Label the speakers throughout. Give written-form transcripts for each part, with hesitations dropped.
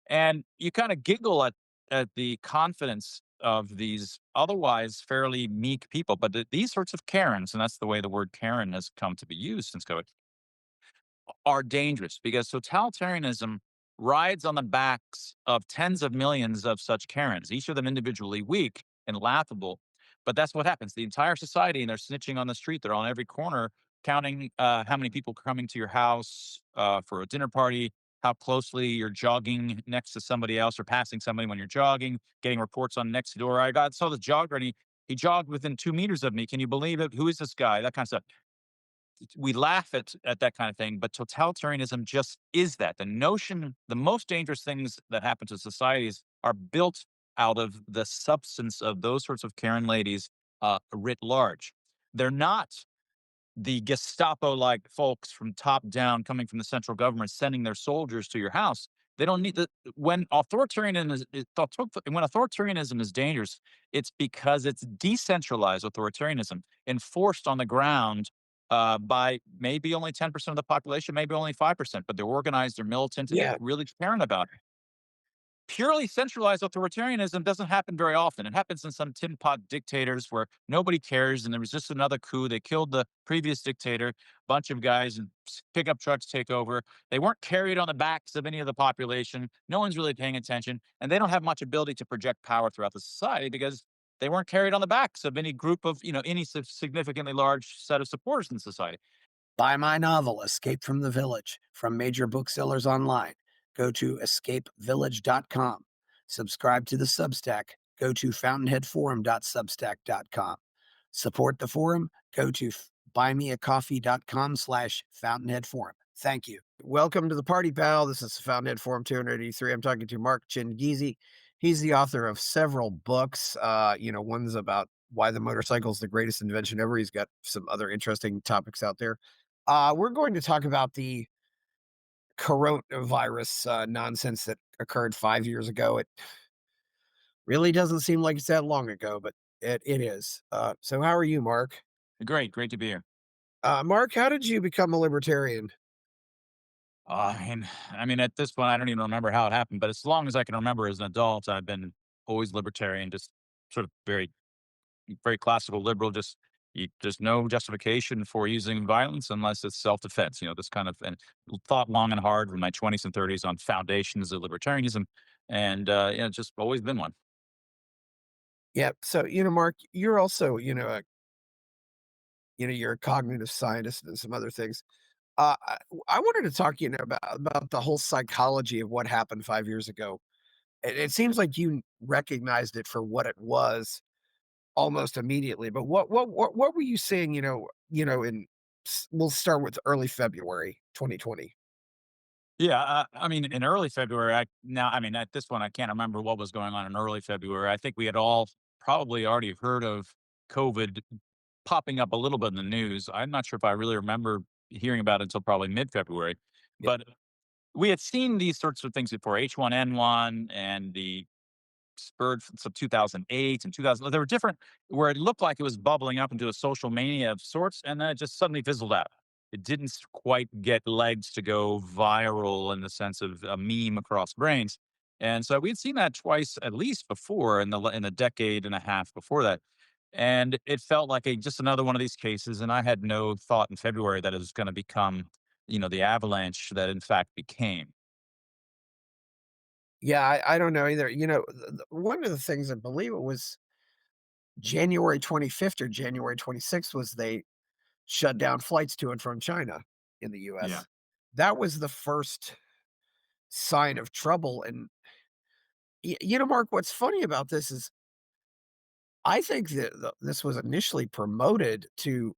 Speaker 1: And you kind of giggle at the confidence of these otherwise fairly meek people. But these sorts of Karens, and that's the way the word Karen has come to be used since COVID, are dangerous because totalitarianism rides on the backs of tens of millions of such Karens, each of them individually weak and laughable. But that's what happens. The entire society, and they're snitching on the street. They're on every corner, counting how many people are coming to your house for a dinner party, how closely you're jogging next to somebody else or passing somebody when you're jogging, getting reports on next door. Saw the jogger and he jogged within 2 meters of me. Can you believe it? Who is this guy? That kind of stuff. We laugh at that kind of thing, but totalitarianism just is that. The most dangerous things that happen to societies are built out of the substance of those sorts of Karen ladies writ large. They're not the Gestapo like folks from top down coming from the central government sending their soldiers to your house. They don't need the when when authoritarianism is dangerous, it's because it's decentralized authoritarianism enforced on the ground by maybe only 10% of the population, maybe only 5%, but they're organized, they're militant, and they
Speaker 2: Yeah,
Speaker 1: really caring about it. Purely centralized authoritarianism doesn't happen very often. It happens in some tin pot dictators where nobody cares, and there was just another coup. They killed the previous dictator. Bunch of guys and pickup trucks take over. They weren't carried on the backs of any of the population. No one's really paying attention, and they don't have much ability to project power throughout the society because they weren't carried on the backs of any group of any significantly large set of supporters in society.
Speaker 2: buy my novel, Escape from the Village, from major booksellers online. Go to escapevillage.com. Subscribe to the Substack. Go to fountainheadforum.substack.com. Support the forum. Go to buymeacoffee.com/fountainheadforum. Thank you. Welcome to the party, pal. This is Fountainhead Forum 283. I'm talking to Mark Changizi. He's the author of several books. One's about why the motorcycle is the greatest invention ever. He's got some other interesting topics out there. We're going to talk about the coronavirus nonsense that occurred 5 years ago. It really doesn't seem like it's that long ago, but it is. So, how are you, Mark?
Speaker 1: Great to be here.
Speaker 2: Mark, how did you become a libertarian?
Speaker 1: I mean, at this point, I don't even remember how it happened, but as long as I can remember as an adult, I've been always libertarian, just sort of very classical liberal. There's no justification for using violence unless it's self-defense. This kind of and thought long and hard in my 20s and 30s on foundations of libertarianism, and just always been one.
Speaker 2: Yeah. So, Mark, you're also, you're a cognitive scientist and some other things. I wanted to talk, about the whole psychology of what happened 5 years ago. It seems like you recognized it for what it was almost immediately. But what were you seeing? In we'll start with early February 2020.
Speaker 1: Yeah, I mean, in early February, at this point, I can't remember what was going on in early February. I think we had all probably already heard of COVID popping up a little bit in the news. I'm not sure if I really remember hearing about it until probably mid-February,
Speaker 2: Yeah,
Speaker 1: but we had seen these sorts of things before, H1N1 and the spurts of 2008 and 2000. There were different where it looked like it was bubbling up into a social mania of sorts, and then it just suddenly fizzled out. It didn't quite get legs to go viral in the sense of a meme across brains. And so we'd seen that twice at least before in the decade and a half before that. And it felt like just another one of these cases. And I had no thought in February that it was going to become, the avalanche that in fact became.
Speaker 2: yeah. I don't know either. One of the things I believe it was January 25th or January 26th was they shut down flights to and from China in the
Speaker 1: Yeah.
Speaker 2: U.S. That was the first sign of trouble. And Mark, what's funny about this is I think that this was initially promoted to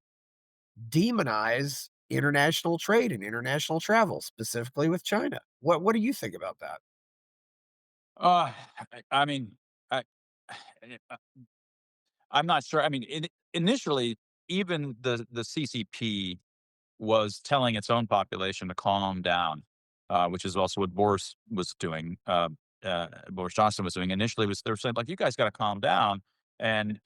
Speaker 2: demonize international trade and international travel, specifically with China. What do you think about that?
Speaker 1: Uh, I mean, I, uh, I'm not sure. I mean, initially, even the CCP was telling its own population to calm down, which is also what Boris was doing. Boris Johnson was doing initially. Was they were saying like, you guys got to calm down, and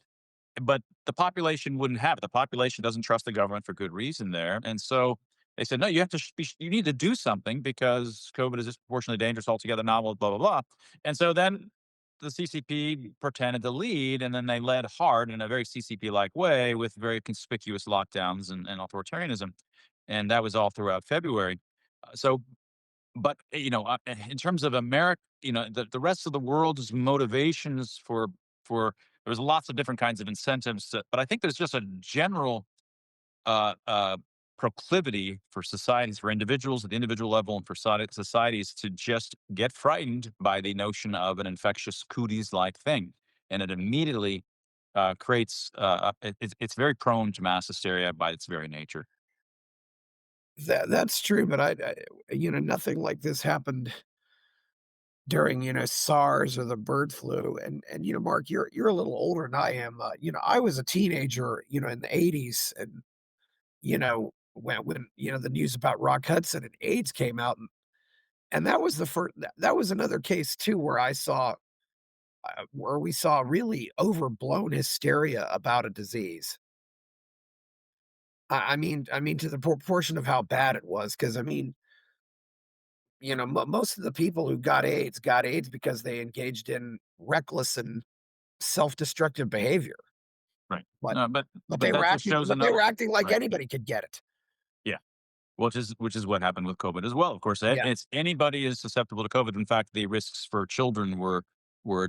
Speaker 1: but the population wouldn't have it. The population doesn't trust the government for good reason there, and so They said, "No, you have to you need to do something because COVID is disproportionately dangerous, altogether novel, blah blah blah." And so then the CCP pretended to lead, and then they led hard in a very CCP-like way with very conspicuous lockdowns and authoritarianism, and that was all throughout February. So, but in terms of America, the rest of the world's motivations for there's lots of different kinds of incentives, but I think there's just a general uh, uh, proclivity for societies, for individuals at the individual level, and for societies to just get frightened by the notion of an infectious cooties like thing. And it immediately creates, it's very prone to mass hysteria by its very nature.
Speaker 2: That's true, but nothing like this happened during, SARS or the bird flu. And Mark, you're a little older than I am. I was a teenager, in the '80s, and when the news about Rock Hudson and AIDS came out, and that was the first. That was another case too where we saw really overblown hysteria about a disease. I mean, to the proportion of how bad it was, because I mean, most of the people who got AIDS because they engaged in reckless and self-destructive behavior,
Speaker 1: Right.
Speaker 2: but
Speaker 1: No, but that just shows
Speaker 2: they
Speaker 1: another.
Speaker 2: were acting like
Speaker 1: Right.
Speaker 2: anybody could get it.
Speaker 1: Yeah. Which is what happened with COVID as well. Of course,
Speaker 2: Yeah,
Speaker 1: it's anybody is susceptible to COVID. In fact, the risks for children were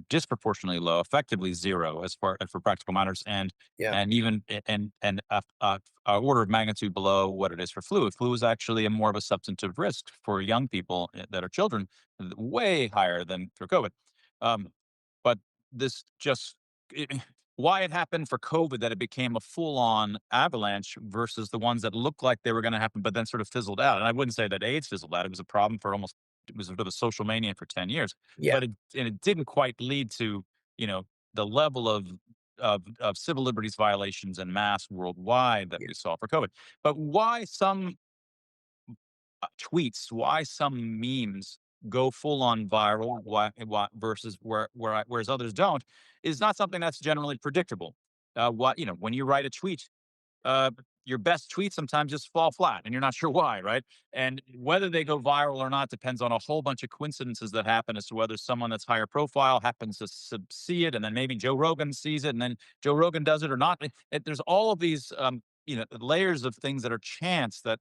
Speaker 1: disproportionately low, effectively zero as far for practical matters,
Speaker 2: yeah,
Speaker 1: and even and a order of magnitude below what it is for flu. Flu is actually a more of a substantive risk for young people that are children, way higher than for COVID. Um, but this just why it happened for COVID that it became a full on avalanche versus the ones that looked like they were going to happen, but then sort of fizzled out. And I wouldn't say that AIDS fizzled out. It was a problem for almost, it was a bit of a social mania for 10 years,
Speaker 2: yeah,
Speaker 1: but it didn't quite lead to, you know, the level of civil liberties violations and mass worldwide that
Speaker 2: yeah,
Speaker 1: we saw for COVID. But why some tweets, why some memes go full on viral, why versus whereas others don't, is not something that's generally predictable. What when you write a tweet, uh, your best tweets sometimes just fall flat and you're not sure why, right? And whether they go viral or not depends on a whole bunch of coincidences that happen as to whether someone that's higher profile happens to see it, and then maybe Joe Rogan sees it, and then Joe Rogan does it or not. There's all of these, layers of things that are chance that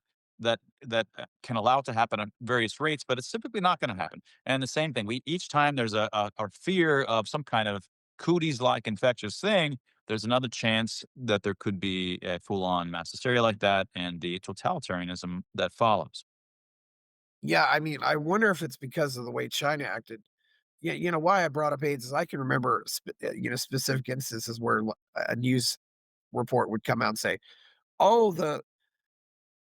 Speaker 1: can allow it to happen at various rates, but it's typically not going to happen. And the same thing, we each time there's a fear of some kind of cooties like infectious thing, there's another chance that there could be a full-on mass hysteria like that and the totalitarianism that follows.
Speaker 2: yeah. I mean, I wonder if it's because of the way China acted. Yeah, why I brought up AIDS is I can remember, specific instances where a news report would come out and say, "Oh,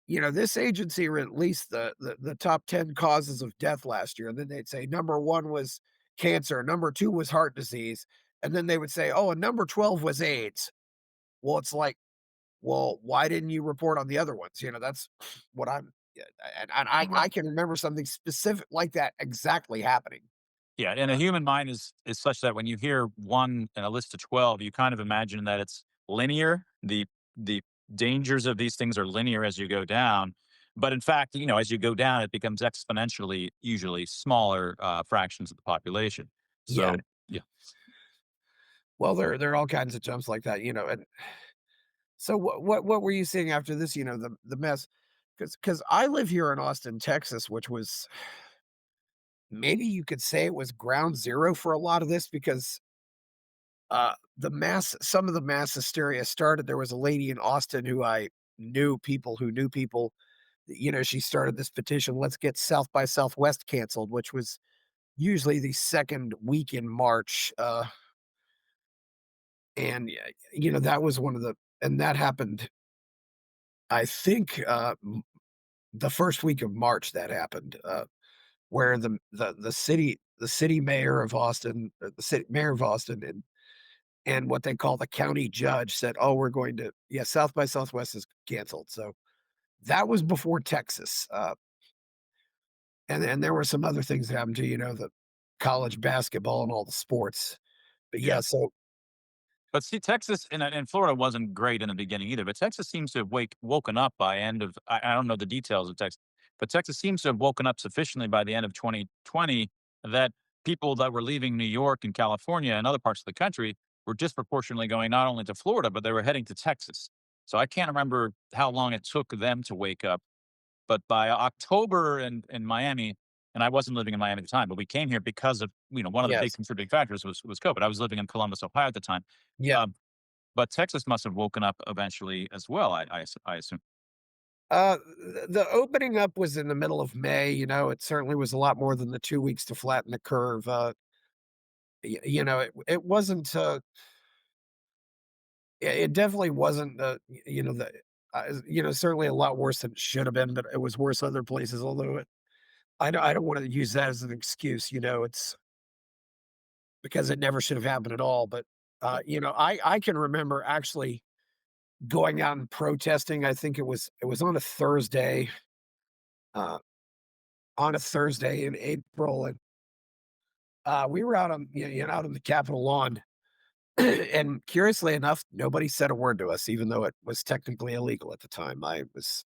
Speaker 2: this agency released the top 10 causes of death last year," and then they'd say number one was cancer, number two was heart disease, and then they would say, "Oh, and number 12 was AIDS." Well, it's like, well, why didn't you report on the other ones? That's what I'm. Yeah, and I
Speaker 1: Right.
Speaker 2: can remember something specific like that exactly happening.
Speaker 1: Yeah, and the
Speaker 2: Uh,
Speaker 1: human mind is such that when you hear one in a list of 12, you kind of imagine that it's linear. The dangers of these things are linear as you go down. But in fact, as you go down, it becomes exponentially, usually smaller fractions of the population.
Speaker 2: yeah.
Speaker 1: So, yeah,
Speaker 2: Well, there are all kinds of jumps like that, and so what were you seeing after this, the mess? Because I live here in Austin, Texas, which was, maybe you could say, it was ground zero for a lot of this, because some of the mass hysteria started. There was a lady in Austin who I knew, people who knew people. She started this petition, "Let's get South by Southwest canceled," which was usually the second week in March. And yeah, that was one of the and that happened, I think, the first week of March that happened, where the city mayor of Austin, the city mayor of Austin, and what they call the county judge said, "Oh, we're going to, yeah, South by Southwest is canceled." So that was before Texas, and there were some other things that happened too, the college basketball and all the sports. But
Speaker 1: yeah.
Speaker 2: yeah, so
Speaker 1: But see, Texas and Florida wasn't great in the beginning either, but Texas seems to have woken up by end of I don't know the details of Texas, but Texas seems to have woken up sufficiently by the end of 2020 that people that were leaving New York and California and other parts of the country were disproportionately going not only to Florida, but they were heading to Texas. So I can't remember how long it took them to wake up, but by October in Miami, and I wasn't living in Miami at the time, but we came here because of, one of the big
Speaker 2: Yes.
Speaker 1: contributing factors was COVID. I was living in Columbus, Ohio at the time.
Speaker 2: Yeah.
Speaker 1: Um, but Texas must have woken up eventually as well, I assume.
Speaker 2: The opening up was in the middle of May, it certainly was a lot more than the 2 weeks to flatten the curve. It wasn't, it definitely wasn't, certainly a lot worse than it should have been, but it was worse other places, although I don't wanna use that as an excuse, it's because it never should have happened at all, but, I can remember actually going out and protesting. I think it was uh, on a Thursday in April, and, we were out on out on the Capitol lawn, and curiously enough, nobody said a word to us, even though it was technically illegal at the time. I was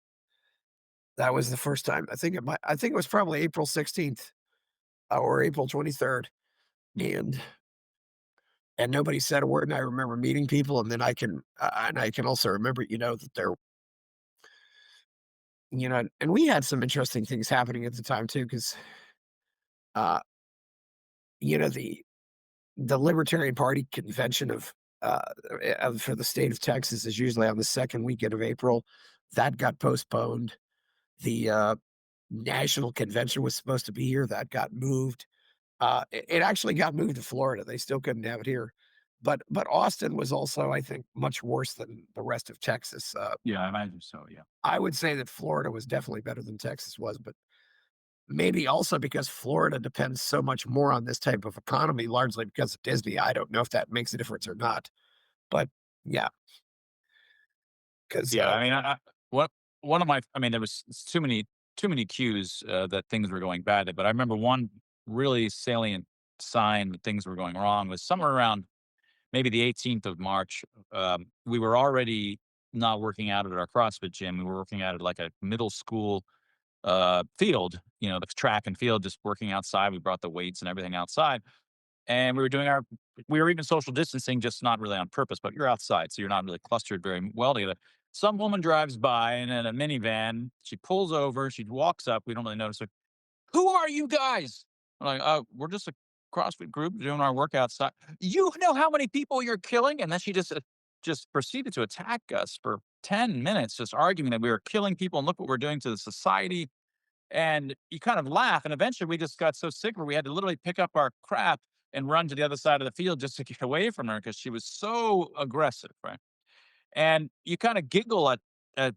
Speaker 2: That was the first time. I think it was probably April 16th, or April 23rd, and nobody said a word, and I remember meeting people, and then I can also remember, that there and we had some interesting things happening at the time too, 'cause, uh, you know, the Libertarian Party convention for the state of Texas is usually on the 2nd weekend of April. That got postponed. The, national convention was supposed to be here, that got moved. It actually got moved to Florida, they still couldn't have it here. But Austin was also, I think, much worse than the rest of Texas.
Speaker 1: Yeah, I imagine so. Yeah.
Speaker 2: I would say that Florida was definitely better than Texas was, but maybe also because Florida depends so much more on this type of economy, largely because of Disney. I don't know if that makes a difference or not, but yeah, 'cause,
Speaker 1: Yeah, I mean, what one of my I mean, there was too many cues, that things were going bad, but I remember one really salient sign that things were going wrong was somewhere around maybe the 18th of March. We were already not working out at our CrossFit gym. We were working out at like a middle school field, the track and field, just working outside. We brought the weights and everything outside. And we were even social distancing, just not really on purpose, but you're outside. So you're not really clustered very well together. Some woman drives by and in a minivan. She pulls over. She walks up. We don't really notice her. Who are you guys? I'm like, we're just a CrossFit group doing our work outside. You know how many people you're killing? And then she just proceeded to attack us for 10 minutes, just arguing that we were killing people and look what we're doing to the society. And you kind of laugh. And eventually we just got so sick where we had to literally pick up our crap and run to the other side of the field just to get away from her because she was so aggressive, right? And you kind of giggle at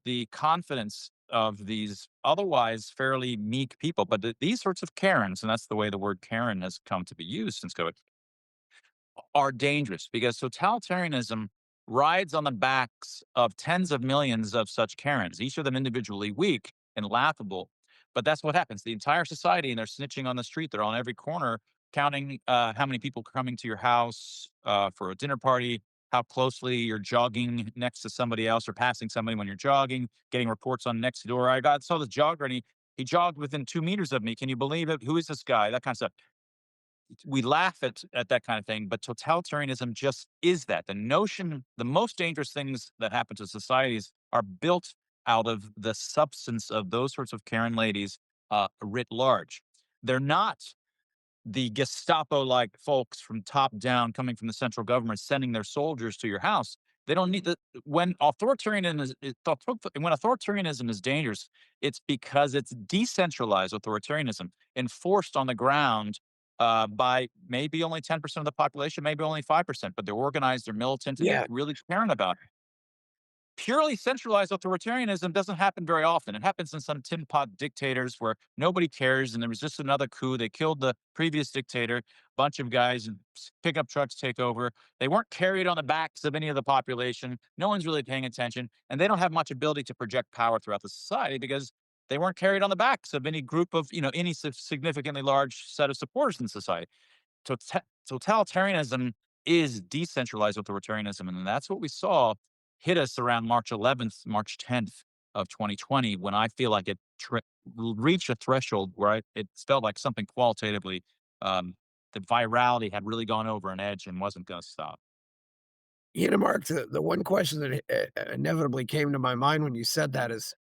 Speaker 1: the confidence of these otherwise fairly meek people. But these sorts of Karens, and that's the way the word Karen has come to be used since COVID, are dangerous because totalitarianism rides on the backs of tens of millions of such Karens, each of them individually weak and laughable. But that's what happens. The entire society, and they're snitching on the street. They're on every corner, counting how many people coming to your house for a dinner party, how closely you're jogging next to somebody else or passing somebody when you're jogging, getting reports on next door. Saw this jogger and he jogged within 2 meters of me. Can you believe it? Who is this guy? That kind of stuff. We laugh at that kind of thing, but totalitarianism just is that. The most dangerous things that happen to societies are built out of the substance of those sorts of Karen ladies writ large. They're not the Gestapo-like folks from top down coming from the central government sending their soldiers to your house. They don't need the when authoritarianism is dangerous, it's because it's decentralized authoritarianism enforced on the ground by maybe only 10% of the population, maybe only 5%, but they're organized, they're militant, and they
Speaker 2: yeah,
Speaker 1: really caring about it. Purely centralized authoritarianism doesn't happen very often. It happens in some tin pot dictators where nobody cares and there was just another coup. They killed the previous dictator. Bunch of guys in pickup trucks take over. They weren't carried on the backs of any of the population. No one's really paying attention. And they don't have much ability to project power throughout the society because they weren't carried on the backs of any group of, any significantly large set of supporters in society. Totalitarianism is decentralized authoritarianism, and that's what we saw hit us around March 11th, March 10th of 2020, when I feel like it reached a threshold where it felt like something qualitatively, um, the virality had really gone over an edge and wasn't going to stop.
Speaker 2: Mark, the one question that inevitably came to my mind when you said that is,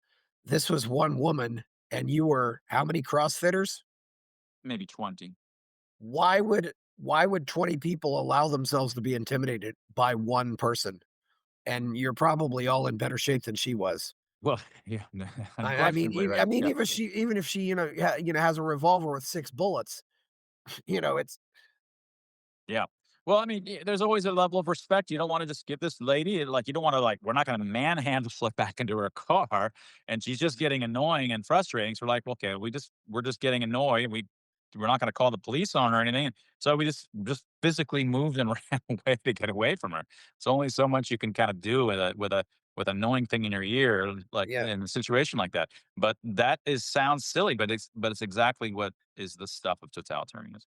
Speaker 2: this was one woman, and you were how many CrossFitters?
Speaker 1: Maybe 20.
Speaker 2: Why would 20 people allow themselves to be intimidated by one person? And you're probably all in better shape than she was.
Speaker 1: Well, yeah,
Speaker 2: I mean,
Speaker 1: unquestionably, right? Yeah.
Speaker 2: even if she, has a revolver with 6 bullets, it's
Speaker 1: Yeah. Well, I mean, there's always a level of respect. You don't want to just give this lady, like, you don't want to, like, we're not going to manhandle slip back into her car and she's just getting annoying and frustrating. So we're like, okay, we're just getting annoyed. We're not going to call the police on her or anything. So we just physically moved and ran away to get away from her. It's only so much you can kind of do with annoying thing in your ear, like
Speaker 2: yeah.
Speaker 1: in a situation like that. But that is sounds silly, but it's exactly what is the stuff of totalitarianism.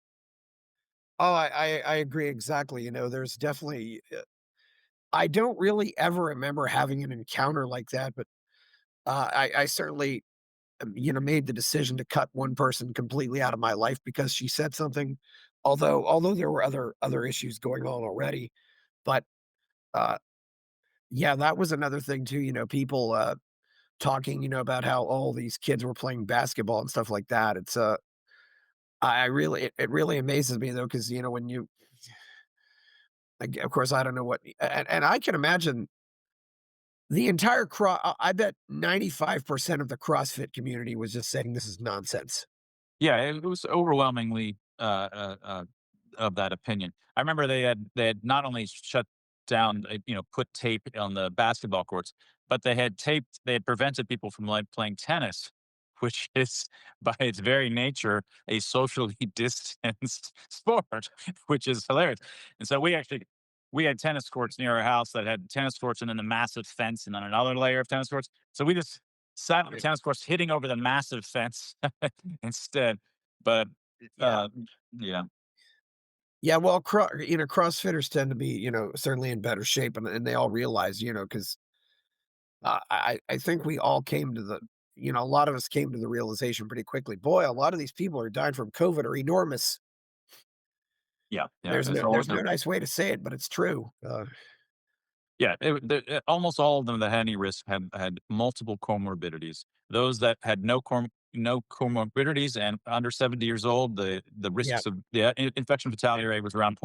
Speaker 2: Oh, I agree exactly, there's definitely I don't really ever remember having an encounter like that, but, I certainly, made the decision to cut one person completely out of my life because she said something, although there were other issues going on already, but, uh, yeah, that was another thing too, people, talking, about how all these kids were playing basketball and stuff like that. It's, I really it really amazes me though, because when you like, of course, I don't know what and I can imagine the entire I bet 95% of the CrossFit community was just saying, "This is nonsense."
Speaker 1: Yeah, it was overwhelmingly, of that opinion. I remember they had not only shut down, put tape on the basketball courts, but they had prevented people from, like, playing tennis, which is, by its very nature, a socially distanced sport, which is hilarious. And so we had tennis courts near our house that had tennis courts and then a massive fence and then another layer of tennis courts. So we just sat on the
Speaker 2: Right.
Speaker 1: tennis courts hitting over the massive fence instead. But,
Speaker 2: Yeah.
Speaker 1: yeah,
Speaker 2: Yeah, well, CrossFitters tend to be, certainly in better shape, and they all realize, because I think we all came to a lot of us came to the realization pretty quickly, boy, a lot of these people are dying from COVID are enormous.
Speaker 1: yeah, yeah.
Speaker 2: There's
Speaker 1: There's
Speaker 2: no
Speaker 1: always
Speaker 2: there's no nice way to say it, but it's true.
Speaker 1: Yeah, almost all of them that had any risk had multiple comorbidities. Those that had no comorbidities and under 70 years old, the
Speaker 2: Yeah.
Speaker 1: risks of the infection fatality rate was around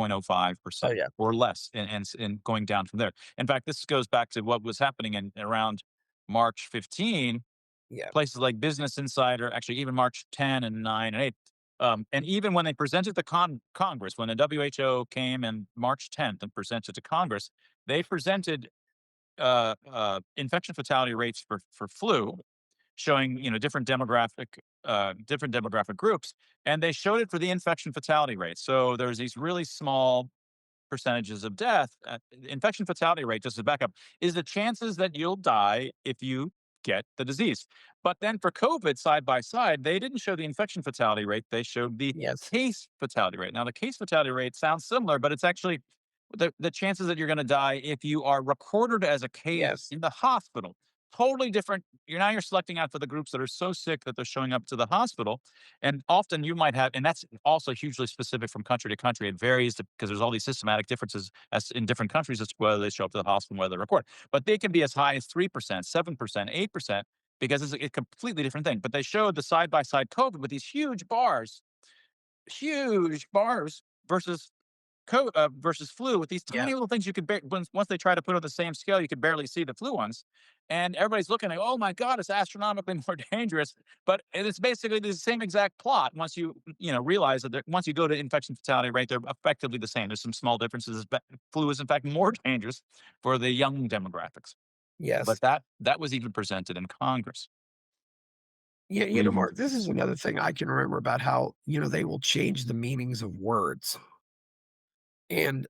Speaker 2: Oh,
Speaker 1: 0.05%
Speaker 2: yeah.
Speaker 1: or less, and going down from there. In fact, this goes back to what was happening in around March 15.
Speaker 2: Yeah.
Speaker 1: Places like Business Insider, actually even March 10 and 9 and 8. And even when they presented to Congress, when the WHO came in March 10th and presented to Congress, they presented infection fatality rates for flu, showing different demographic groups, and they showed it for the infection fatality rate. So there's these really small percentages of death. Infection fatality rate, just to back up, is the chances that you'll die if you get the disease. But then for COVID, side by side, they didn't show the infection fatality rate. They showed the
Speaker 2: Yes.
Speaker 1: case fatality rate. Now, the case fatality rate sounds similar, but it's actually the chances that you're going to die if you are recorded as a case
Speaker 2: Yes.
Speaker 1: in the hospital. Totally different. You're selecting out for the groups that are so sick that they're showing up to the hospital, and often you might have, and that's also hugely specific from country to country. It varies because there's all these systematic differences as in different countries as to whether they show up to the hospital and whether they report. But they can be as high as 3%, 7%, 8%, because it's a completely different thing. But they showed the side by side COVID with these huge bars versus versus flu with these
Speaker 2: Yeah.
Speaker 1: tiny little things you could once they try to put on the same scale, you could barely see the flu ones. And everybody's looking like, oh my God, it's astronomically more dangerous. But it's basically the same exact plot once realize that once you go to infection fatality rate, they're effectively the same. There's some small differences, but flu is in fact more dangerous for the young demographics.
Speaker 2: Yes.
Speaker 1: But that was even presented in Congress.
Speaker 2: Yeah,
Speaker 1: Mhm.
Speaker 2: Mark, this is another thing I can remember about how, they will change the meanings of words. And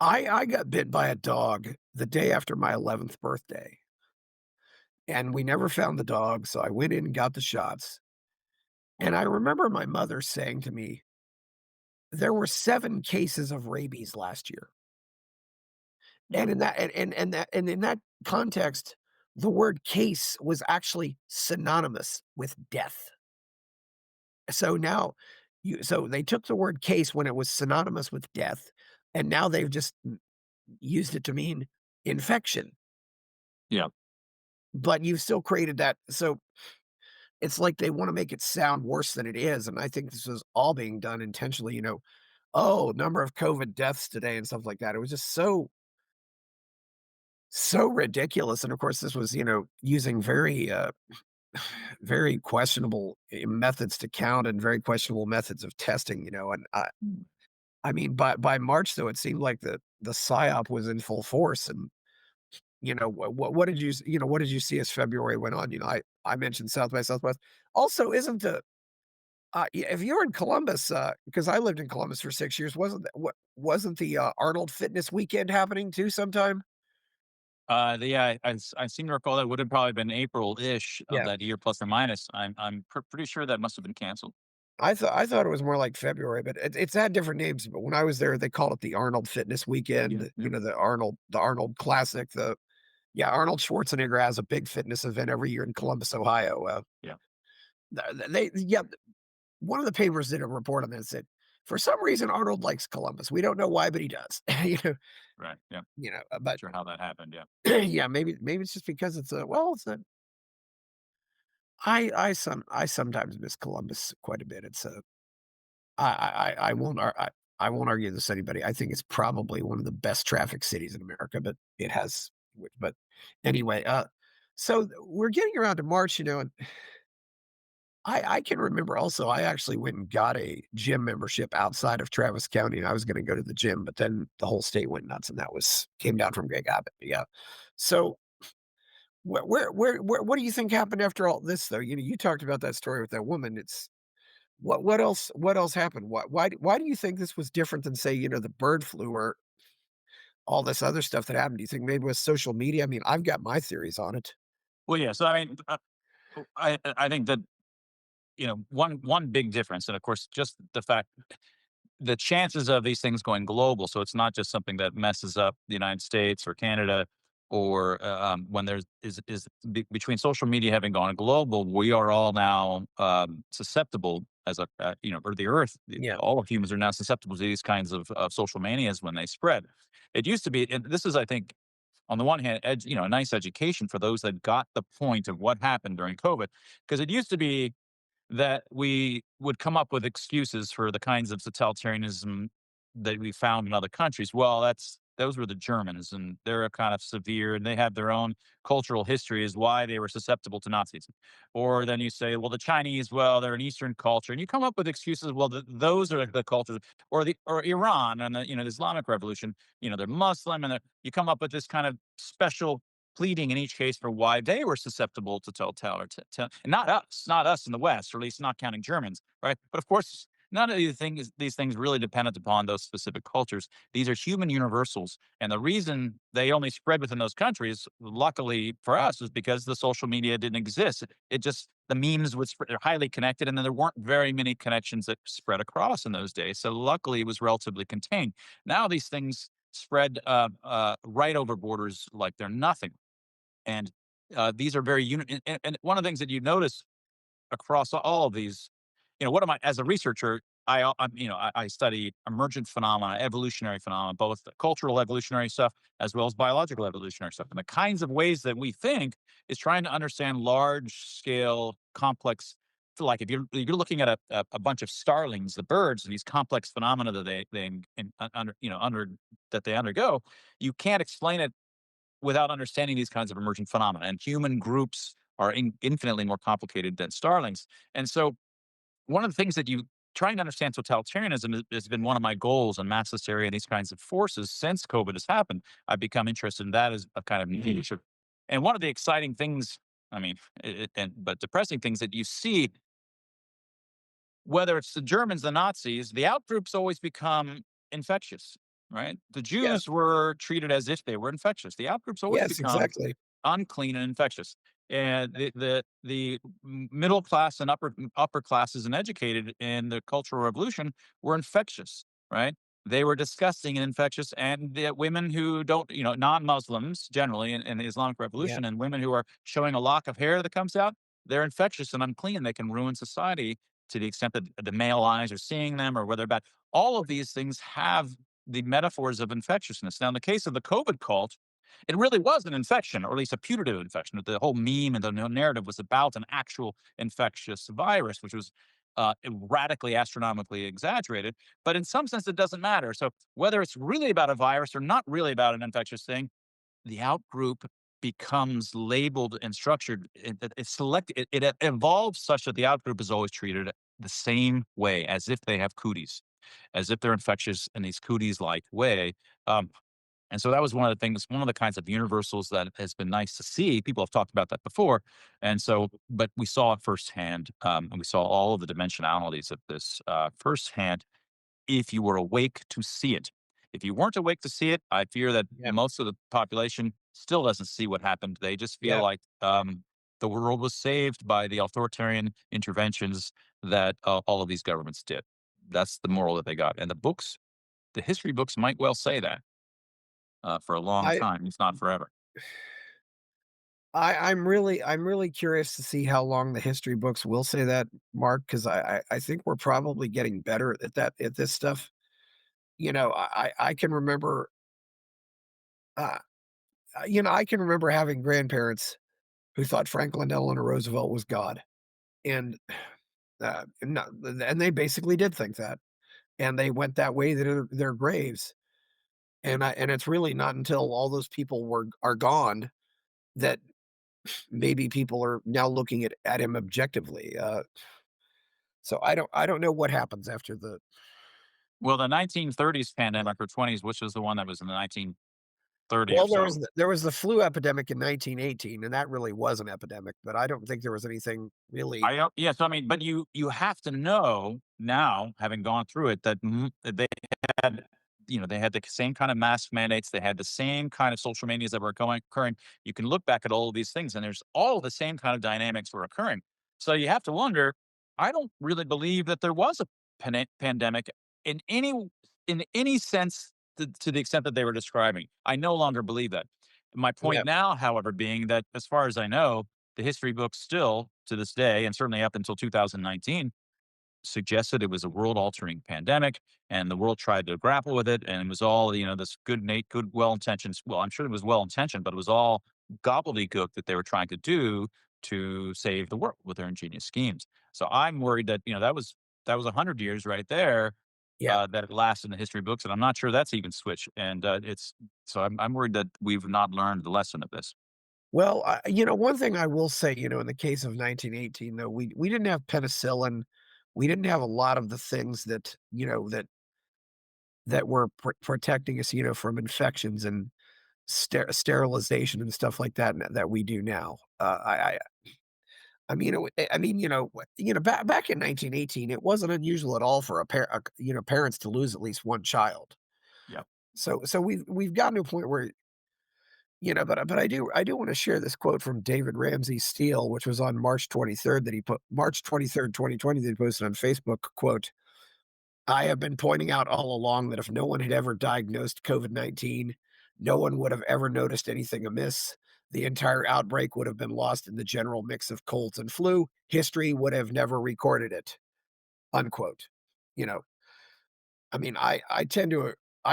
Speaker 2: I got bit by a dog the day after my 11th birthday, and we never found the dog, so I went in and got the shots. And I remember my mother saying to me, there were 7 cases of rabies last year. And in that and in that context, the word case was actually synonymous with death. So now so they took the word case when it was synonymous with death, and now they've just used it to mean infection,
Speaker 1: Yeah.
Speaker 2: but you've still created that so it's like they wanna make it sound worse than it is, and I think this is all being done intentionally, "Oh, number of COVID deaths today," and stuff like that. It was just so ridiculous, and of course, this was, using very questionable, methods to count and very questionable methods of testing, and I mean, by March, though, it seemed like the psyop was in full force, and, what did what did you see as February went on? I mentioned South by Southwest. Also, isn't the if you're in Columbus, because I lived in Columbus for 6 years, wasn't the, Arnold Fitness Weekend happening too sometime?
Speaker 1: I seem to recall that would have probably been April-ish of
Speaker 2: Yeah.
Speaker 1: that year, plus or minus. I'm pretty sure that must have been canceled.
Speaker 2: I thought it was more like February, but it's had different names, but when I was there, they called it the Arnold Fitness
Speaker 1: Yeah,
Speaker 2: Weekend,
Speaker 1: yeah,
Speaker 2: the Arnold Classic, Arnold Schwarzenegger has a big fitness event every year in Columbus, Ohio,
Speaker 1: yeah.
Speaker 2: one of the papers did a report on that, said, "For some reason, Arnold likes Columbus. We don't know why, but he does."
Speaker 1: Right. Yeah. Not
Speaker 2: But
Speaker 1: sure how that happened. Yeah.
Speaker 2: yeah, maybe it's just because it's a I sometimes miss Columbus quite a bit. It's a I won't argue this with anybody. I think it's probably one of the best traffic cities in America, but it has but anyway, so we're getting around to March, and I can remember also I actually went and got a gym membership outside of Travis County, and I was gonna go to the gym, but then the whole state went nuts, and that was came down from Greg Abbott, yeah. So, what do you think happened after all this, though? You talked about that story with that woman, it's what else happened? Why do you think this was different than, say, the bird flu or all this other stuff that happened? Do you think maybe with social media? I mean, I've got my theories on it.
Speaker 1: Well, yeah. So I mean, I think that one big difference, and of course, just the fact the chances of these things going global, so it's not just something that messes up the United States or Canada, or when there's between social media having gone global, we are all now susceptible as a or the Earth,
Speaker 2: Yeah,
Speaker 1: all of humans are now susceptible to these kinds of social manias when they spread. It used to be, and this is, I think, on the one hand, a nice education for those that got the point of what happened during COVID, because it used to be that we would come up with excuses for the kinds of totalitarianism that we found in other countries. Well, those were the Germans, and they're kind of severe, and they have their own cultural history as why they were susceptible to Nazis. Or then you say, well, the Chinese, well, they're an Eastern culture, and you come up with excuses. Well, those are the cultures, or Iran and the Islamic Revolution. They're Muslim, and you come up with this kind of special pleading in each case for why they were susceptible to totalitarian, not us in the West, or at least not counting Germans, right? But of course, none of these things really dependent upon those specific cultures. These are human universals, and the reason they only spread within those countries, luckily for us, is because the social media didn't exist. It just the memes would spread, they're highly connected, and then there weren't very many connections that spread across in those days. So luckily, it was relatively contained. Now these things spread right over borders like they're nothing. And these are very and one of the things that you notice across all of these, what am I as a researcher? I study emergent phenomena, evolutionary phenomena, both the cultural evolutionary stuff as well as biological evolutionary stuff. And the kinds of ways that we think is trying to understand large scale, complex. So like if you're looking at a bunch of starlings, the birds, and these complex phenomena that under that they undergo, you can't explain it without understanding these kinds of emergent phenomena. And human groups are infinitely more complicated than starlings. And so, one of the things that you trying to understand totalitarianism has been one of my goals in mass hysteria and these kinds of forces since COVID has happened. I've become interested in that as a kind of niche. And one of the exciting things, I mean, but depressing things that you see, whether it's the Germans, the Nazis, the outgroups always become infectious, right? The
Speaker 2: yeah,
Speaker 1: Jews were treated as if they were infectious. The outgroups always
Speaker 2: yes,
Speaker 1: become
Speaker 2: exactly.
Speaker 1: unclean and infectious. And middle class and upper classes and educated in the Cultural Revolution were infectious, right? They were disgusting and infectious, and the women who don't, non-Muslims generally in the Islamic
Speaker 2: Yeah.
Speaker 1: Revolution, and women who are showing a lock of hair that comes out, they're infectious and unclean. They can ruin society to the extent that the male eyes are seeing them or whether bad. All of these things have the metaphors of infectiousness. Now, in the case of the COVID cult, it really was an infection, or at least a putative infection. The whole meme and the narrative was about an actual infectious virus, which was radically, astronomically exaggerated. But in some sense, it doesn't matter. So whether it's really about a virus or not really about an infectious thing, the outgroup becomes labeled and structured. It evolves such that the outgroup is always treated the same way, as if they have cooties, as if they're infectious in these cooties like way. Um, and so that was one of the things, one of the kinds of universals that has been nice to see. People have talked about that before. And so, but we saw it firsthand, and we saw all of the dimensionalities of this firsthand if you were awake to see it. If you weren't awake to see it, I fear that
Speaker 2: Yeah.
Speaker 1: most of the population still doesn't see what happened. They just feel
Speaker 2: Yeah.
Speaker 1: like the world was saved by the authoritarian interventions that all of these governments did. That's the moral that they got. And the history books might well say that for a long
Speaker 2: I
Speaker 1: time, if not forever.
Speaker 2: I'm really curious to see how long the history books will say that, Mark, because I think we're probably getting better at this stuff. I can remember, uh, I can remember having grandparents who thought Franklin Delano Roosevelt was God, and, no and they basically did think that, and they went that way to their graves, and it's really not until all those people are gone that maybe people are now looking at him objectively, so I don't know what happens after the
Speaker 1: Well, the 1930s pandemic or 20s, which was the one that was in the 1930 or
Speaker 2: well, there was
Speaker 1: so.
Speaker 2: the flu epidemic in 1918, and that really was an epidemic, but I don't think there was anything really.
Speaker 1: I don't, yeah. So I mean, but you have to know now, having gone through it, that that they had, they had the same kind of mask mandates, they had the same kind of social medias that were occurring. You can look back at all of these things, and there's all the same kind of dynamics were occurring. So you have to wonder. I don't really believe that there was a pandemic in any sense to the extent that they were describing. I no longer believe that. My
Speaker 2: Yeah,
Speaker 1: point now, however, being that as far as I know, the history books still to this day, and certainly up until 2019, suggested it was a world altering pandemic and the world tried to grapple with it. And it was all, this good, well intentions. Well, I'm sure it was well intentioned, but it was all gobbledygook that they were trying to do to save the world with their ingenious schemes. So I'm worried that, that was 100 years right there.
Speaker 2: yeah.
Speaker 1: That it lasted in the history books, and I'm not sure that's even switched. And I'm worried that we've not learned the lesson of this.
Speaker 2: Well, one thing I will say, in the case of 1918, though, we didn't have penicillin. We didn't have a lot of the things that, that were protecting us, from infections and sterilization and stuff like that that we do now. I mean, I mean, back in 1918, it wasn't unusual at all for parents to lose at least one child.
Speaker 1: Yeah.
Speaker 2: So we've gotten to a point where, but I do want to share this quote from David Ramsey Steele, which was on March 23rd, 2020, that he posted on Facebook. Quote, I have been pointing out all along that if no one had ever diagnosed COVID-19, no one would have ever noticed anything amiss. The entire outbreak would have been lost in the general mix of colds and flu. History would have never recorded it. Unquote. You know, I mean, I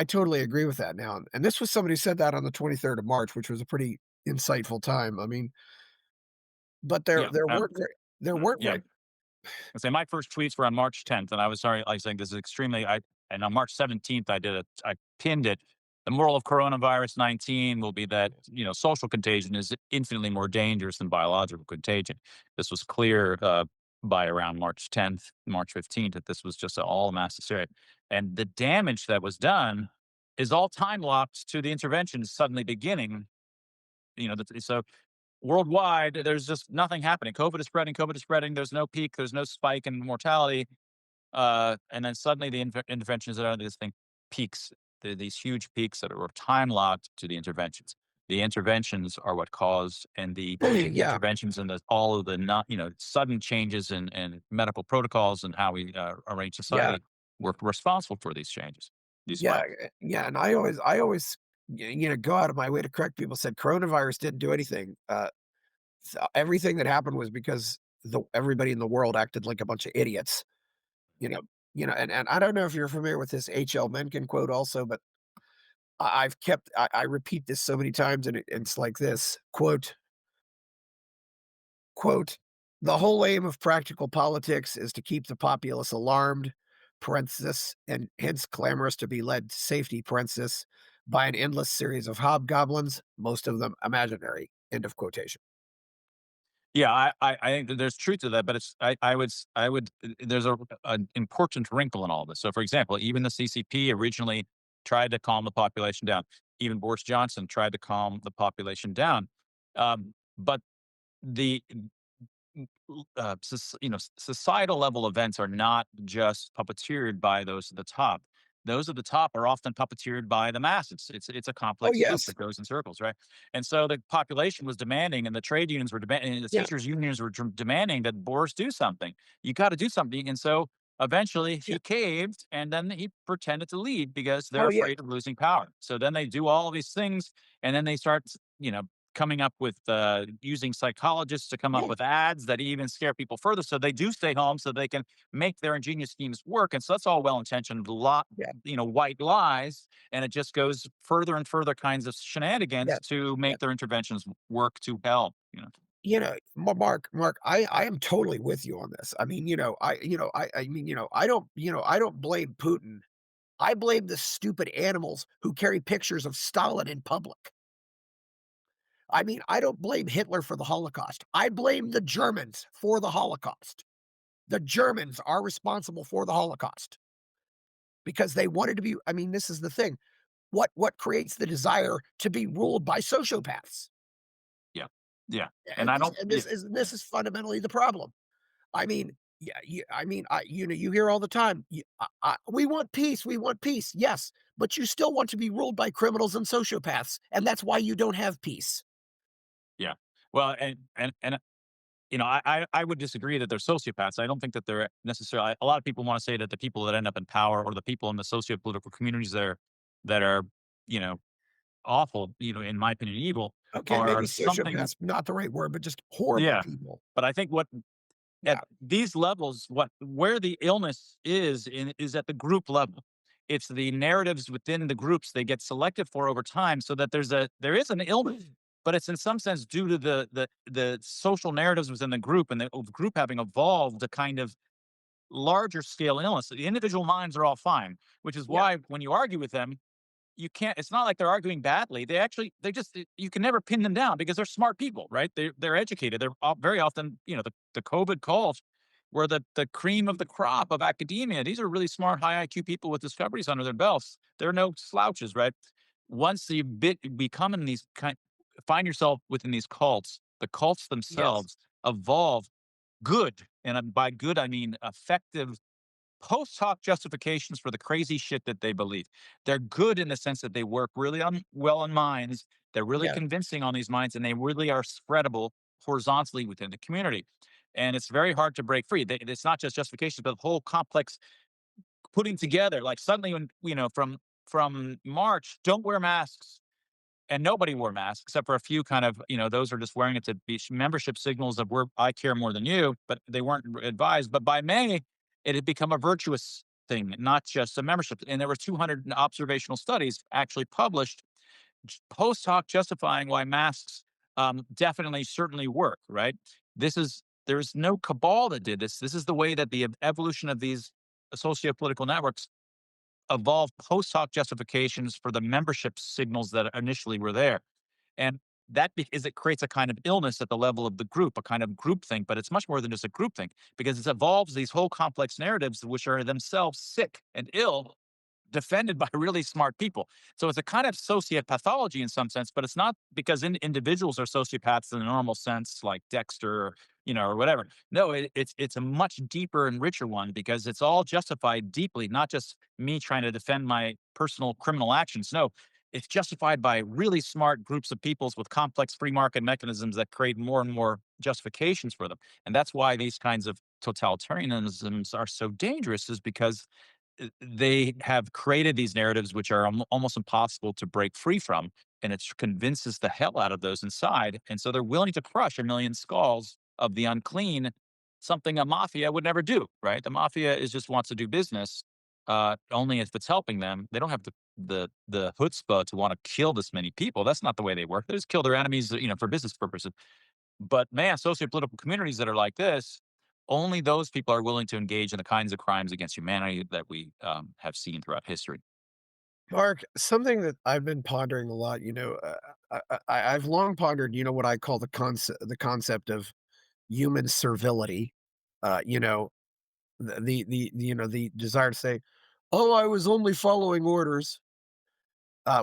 Speaker 2: totally agree with that now. And this was somebody who said that on the 23rd of March, which was a pretty insightful time. I mean, but there
Speaker 1: Yeah.
Speaker 2: there weren't very there weren't
Speaker 1: Yeah.
Speaker 2: very
Speaker 1: I say my first tweets were on March 10th, and I was sorry. I was saying this is extremely. And on March 17th, I did it. I pinned it. The moral of coronavirus 19 will be that social contagion is infinitely more dangerous than biological contagion. This was clear by around March 10th, March 15th that this was just all mass hysteria, and the damage that was done is all time locked to the intervention suddenly beginning. So worldwide, there's just nothing happening. COVID is spreading. COVID is spreading. There's no peak. There's no spike in mortality. And then suddenly the interventions that are this thing peaks. These huge peaks that were time locked to the interventions. The interventions are what caused, and the
Speaker 2: Yeah,
Speaker 1: interventions and all of the not, sudden changes in medical protocols and how we arrange
Speaker 2: yeah,
Speaker 1: society were responsible for these changes, these
Speaker 2: yeah,
Speaker 1: spikes.
Speaker 2: yeah, and I always, go out of my way to correct people, said coronavirus didn't do anything. Everything that happened was because everybody in the world acted like a bunch of idiots, you know and I don't know if you're familiar with this H.L. Mencken quote also, but I repeat this so many times, and it's like this quote, "The whole aim of practical politics is to keep the populace alarmed, parenthesis, and hence clamorous to be led to safety, parenthesis, by an endless series of hobgoblins, most of them imaginary." End of quotation.
Speaker 1: Yeah, I think that there's truth to that, but I would there's an important wrinkle in all this. So, for example, even the CCP originally tried to calm the population down. Even Boris Johnson tried to calm the population down. But the societal level events are not just puppeteered by those at the top. Those at the top are often puppeteered by the masses. It's a
Speaker 2: Oh,
Speaker 1: complex soup
Speaker 2: yes.
Speaker 1: that goes in circles, right? And so the population was demanding, and the trade unions were demanding, and the
Speaker 2: Yeah,
Speaker 1: teachers unions were demanding that Boris do something. You got to do something, and so eventually
Speaker 2: yeah.
Speaker 1: he caved, and then he pretended to leave because they're
Speaker 2: Oh, yeah,
Speaker 1: afraid of losing power. So then they do all these things, and then they start, coming up with using psychologists to come up
Speaker 2: yeah,
Speaker 1: with ads that even scare people further. So they do stay home so they can make their ingenious schemes work. And so that's all well intentioned, lot,
Speaker 2: yeah,
Speaker 1: white lies. And it just goes further and further kinds of shenanigans
Speaker 2: yeah,
Speaker 1: to
Speaker 2: yeah.
Speaker 1: make their interventions work to hell.
Speaker 2: Mark, I am totally with you on this. I mean, I don't blame Putin. I blame the stupid animals who carry pictures of Stalin in public. I mean, I don't blame Hitler for the Holocaust. I blame the Germans for the Holocaust. The Germans are responsible for the Holocaust because they wanted to be. I mean, this is the thing. What creates the desire to be ruled by sociopaths?
Speaker 1: Yeah. Yeah. And
Speaker 2: And
Speaker 1: I
Speaker 2: this
Speaker 1: don't,
Speaker 2: and
Speaker 1: yeah,
Speaker 2: this is
Speaker 1: yeah,
Speaker 2: this is fundamentally the problem. I mean, yeah, you hear all the time, "We want peace, we want peace." Yes, but you still want to be ruled by criminals and sociopaths, and that's why you don't have peace.
Speaker 1: yeah. Well, and I would disagree that they're sociopaths. I don't think that they're necessarily. A lot of people want to say that the people that end up in power or the people in the socio-political communities that are you know awful, in my opinion, evil,
Speaker 2: Okay, maybe
Speaker 1: are something.
Speaker 2: sociopaths, not the right word, but just horrible
Speaker 1: Yeah,
Speaker 2: people.
Speaker 1: but I think what at
Speaker 2: Yeah,
Speaker 1: these levels, where the illness is at the group level. It's the narratives within the groups they get selected for over time, so that there is an illness, but it's in some sense due to the social narratives within the group and the group having evolved a kind of larger scale illness. The individual minds are all fine, which is
Speaker 2: yeah,
Speaker 1: why when you argue with them, you can't, it's not like they're arguing badly. They just, you can never pin them down because they're smart people, right? They're educated. They're very often, the COVID calls were the cream of the crop of academia. These are really smart, high IQ people with discoveries under their belts. They're no slouches, right? Once you become in these find yourself within these cults, the cults
Speaker 2: yes,
Speaker 1: themselves evolve good. And by good, I mean effective post hoc justifications for the crazy shit that they believe. They're good in the sense that they work really well on minds. They're really
Speaker 2: yeah,
Speaker 1: convincing on these minds, and they really are spreadable horizontally within the community. And it's very hard to break free. It's not just justifications, but the whole complex putting together. Like suddenly, when from March, don't wear masks, and nobody wore masks except for a few kind of, those are just wearing it to be membership signals of where I care more than you, but they weren't advised. But by May, it had become a virtuous thing, not just a membership. And there were 200 observational studies actually published post hoc justifying why masks definitely, certainly work, right? There's no cabal that did this. This is the way that the evolution of these socio-political networks evolve post hoc justifications for the membership signals that initially were there. And is it creates a kind of illness at the level of the group, a kind of group think, but it's much more than just a group think because it evolves these whole complex narratives, which are themselves sick and ill, defended by really smart people. So it's a kind of sociopathology in some sense, but it's not because individuals are sociopaths in a normal sense, like Dexter, or whatever. No, it's a much deeper and richer one because it's all justified deeply, not just me trying to defend my personal criminal actions. No, it's justified by really smart groups of peoples with complex free market mechanisms that create more and more justifications for them. And that's why these kinds of totalitarianisms are so dangerous, is because they have created these narratives which are almost impossible to break free from, and it convinces the hell out of those inside, and so they're willing to crush a million skulls of the unclean, something a mafia would never do, right? The mafia is just wants to do business, only if it's helping them. They don't have the chutzpah to want to kill this many people. That's not the way they work. They just kill their enemies, for business purposes. But man, socio-political communities that are like this, only those people are willing to engage in the kinds of crimes against humanity that we have seen throughout history.
Speaker 2: Mark, something that I've been pondering a lot, I've long pondered, what I call the concept of human servility. You know, the desire to say, "Oh, I was only following orders,"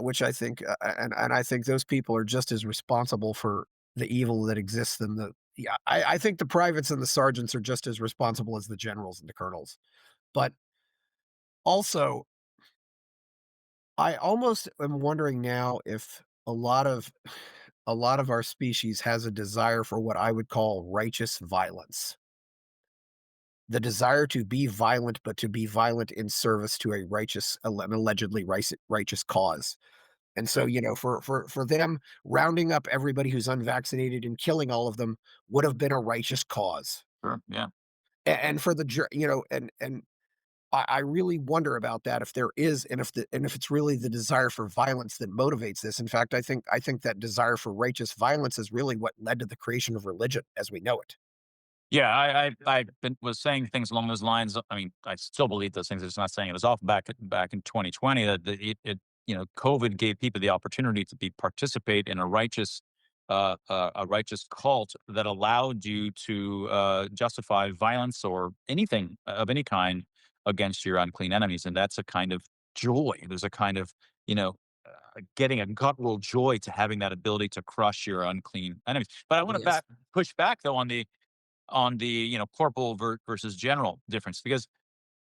Speaker 2: which I think, and I think those people are just as responsible for the evil that exists in the. Yeah, I think the privates and the sergeants are just as responsible as the generals and the colonels. But also, I almost am wondering now if a lot of our species has a desire for what I would call righteous violence. The desire to be violent, but to be violent in service to a an allegedly righteous cause. And so, for them, rounding up everybody who's unvaccinated and killing all of them would have been a righteous cause.
Speaker 1: Sure. Yeah.
Speaker 2: And for the and I really wonder about that, if there is, and if it's really the desire for violence that motivates this. In fact, I think that desire for righteous violence is really what led to the creation of religion as we know it.
Speaker 1: Yeah, was saying things along those lines. I mean, I still believe those things. I'm just not saying it was off back in 2020. That COVID gave people the opportunity to be participate in a righteous cult that allowed you to justify violence or anything of any kind against your unclean enemies, and that's a kind of joy. There's a kind of you know. Getting a guttural joy to having that ability to crush your unclean enemies. But I want to
Speaker 2: Yes.
Speaker 1: push back though on the corporal versus general difference, because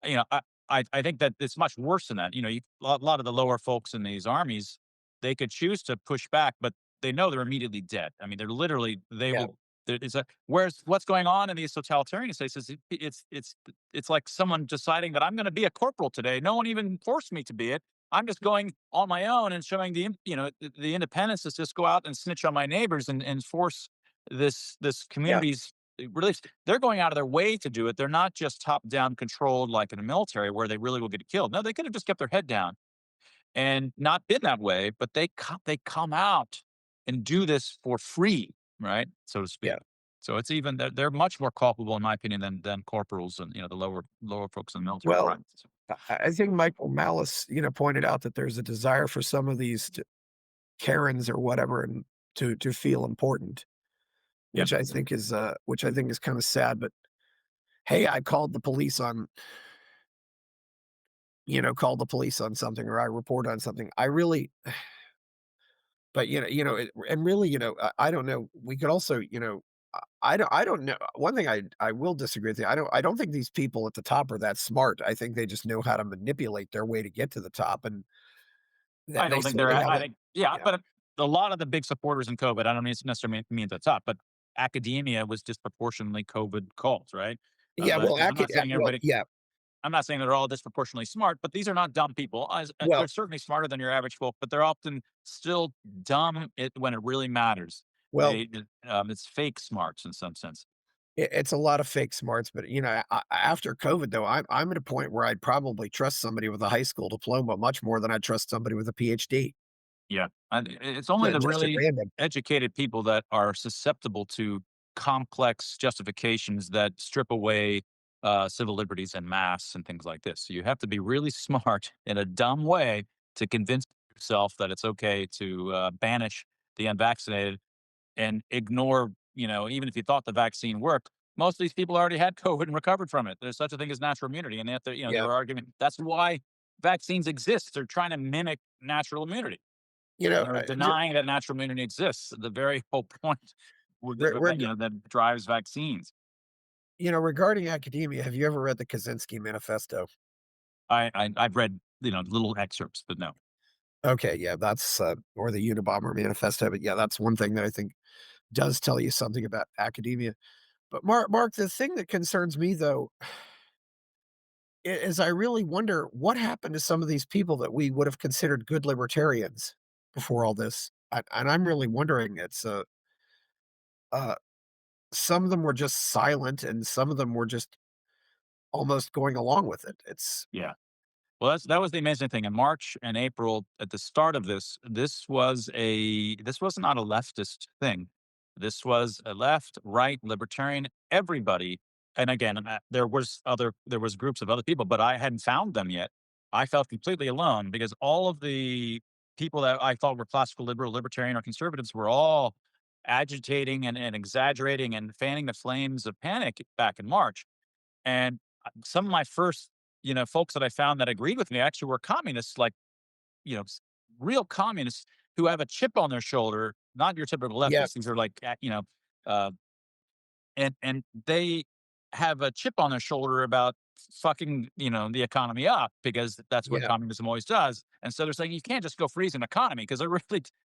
Speaker 1: you know I, I think that it's much worse than that. A lot of the lower folks in these armies, they could choose to push back, but they know they're immediately dead. I mean, they're literally they
Speaker 2: Yeah.
Speaker 1: will. It's a whereas what's going on in these totalitarian states is it's like someone deciding that I'm going to be a corporal today. No one even forced me to be it. I'm just going on my own and showing the independence to just go out and snitch on my neighbors and force this
Speaker 2: Yeah.
Speaker 1: community's release. They're going out of their way to do it. They're not just top down controlled like in the military where they really will get killed. No, they could have just kept their head down and not been that way, but they come out and do this for free, right? So to speak.
Speaker 2: Yeah.
Speaker 1: So it's even they're much more culpable in my opinion than corporals and the lower folks in the military
Speaker 2: Well,
Speaker 1: crimes.
Speaker 2: I think Michael Malice, pointed out that there's a desire for some of these Karens or whatever, and to feel important,
Speaker 1: Yeah.
Speaker 2: which I think is kind of sad. But hey, I called the police on something, or I report on something. I really, but and really, I don't know. We could also, I don't know. One thing I will disagree with you. I don't think these people at the top are that smart. I think they just know how to manipulate their way to get to the top, and
Speaker 1: I
Speaker 2: they
Speaker 1: don't think they're.
Speaker 2: certainly
Speaker 1: I
Speaker 2: haven't.
Speaker 1: think yeah,
Speaker 2: Yeah.
Speaker 1: but a lot of the big supporters in COVID, I don't necessarily mean at the top, but academia was disproportionately COVID cult, right?
Speaker 2: Yeah,
Speaker 1: But
Speaker 2: well,
Speaker 1: I'm not saying
Speaker 2: well,
Speaker 1: everybody.
Speaker 2: yeah,
Speaker 1: I'm not saying they're all disproportionately smart, but these are not dumb people. They're
Speaker 2: well,
Speaker 1: certainly smarter than your average folk, but they're often still dumb when it really matters.
Speaker 2: well,
Speaker 1: It's fake smarts in some sense.
Speaker 2: it's a lot of fake smarts, but, after COVID, though, I'm at a point where I'd probably trust somebody with a high school diploma much more than I trust somebody with a PhD,
Speaker 1: Yeah, and it's only the
Speaker 2: just at
Speaker 1: really
Speaker 2: random.
Speaker 1: educated people that are susceptible to complex justifications that strip away civil liberties en masse and things like this. So you have to be really smart in a dumb way to convince yourself that it's okay to banish the unvaccinated and ignore, even if you thought the vaccine worked. Most of these people already had COVID and recovered from it. There's such a thing as natural immunity, and they
Speaker 2: Yeah.
Speaker 1: were arguing that's why vaccines exist. They're trying to mimic natural immunity. They're
Speaker 2: Ju
Speaker 1: denying that natural immunity exists. The very whole point
Speaker 2: re reg
Speaker 1: that drives vaccines.
Speaker 2: regarding academia, have you ever read the Kaczynski Manifesto?
Speaker 1: I've read little excerpts, but no.
Speaker 2: Okay, yeah, that's, or the Unabomber Manifesto, but yeah, that's one thing that I think does tell you something about academia. But Mark, the thing that concerns me though, is I really wonder what happened to some of these people that we would have considered good libertarians before all this. And I'm really wondering, uh, some of them were just silent and some of them were just almost going along with it. It's
Speaker 1: Yeah. Well, that was the amazing thing. In March and April, at the start of this, this was not a leftist thing. This was a left, right, libertarian, everybody. And again, there was groups of other people, but I hadn't found them yet. I felt completely alone because all of the people that I thought were classical liberal, libertarian, or conservatives were all agitating and exaggerating and fanning the flames of panic back in March. And some of my first, folks that I found that agreed with me actually were communists, like, real communists who have a chip on their shoulder, not your typical
Speaker 2: yeah,
Speaker 1: leftists. These are like, uh, and they have a chip on their shoulder about fucking, the economy up because that's what
Speaker 2: yeah,
Speaker 1: communism always does. And so they're saying you can't just go freeze an economy because they're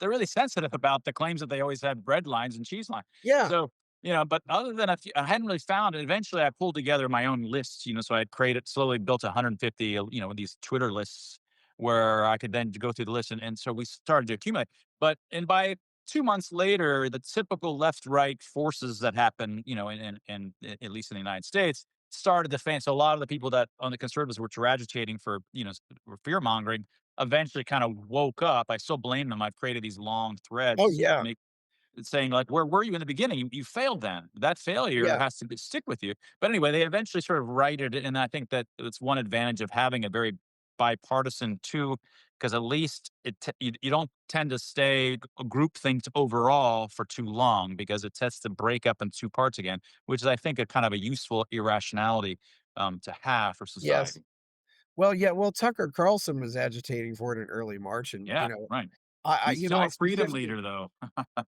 Speaker 1: really sensitive about the claims that they always had bread lines and cheese lines.
Speaker 2: yeah,
Speaker 1: So, but other than a few, I hadn't really found it. Eventually I pulled together my own lists, so I created slowly built 150, these Twitter lists where I could then go through the list. And so we started to accumulate. And by 2 months later, the typical left-right forces that happen, at least in the United States, started to fan. So a lot of the people that on the conservatives were agitating for, were fear mongering, eventually kind of woke up. I still blame them. I've created these long
Speaker 2: oh
Speaker 1: threads
Speaker 2: yeah,
Speaker 1: saying like, "Where were you in the beginning? You failed then. That failure
Speaker 2: yeah,
Speaker 1: has to stick with you." But anyway, they eventually sort of righted it, and I think that it's one advantage of having a very bipartisan too, because at least you don't tend to stay group think overall for too long because it tends to break up in two parts again, which is I think a kind of a useful irrationality to have for
Speaker 2: yes.
Speaker 1: society.
Speaker 2: Well, yeah, well, Tucker Carlson was agitating for it in early March, and
Speaker 1: Yeah, right. He's still
Speaker 2: I
Speaker 1: a freedom
Speaker 2: specifically
Speaker 1: leader, though.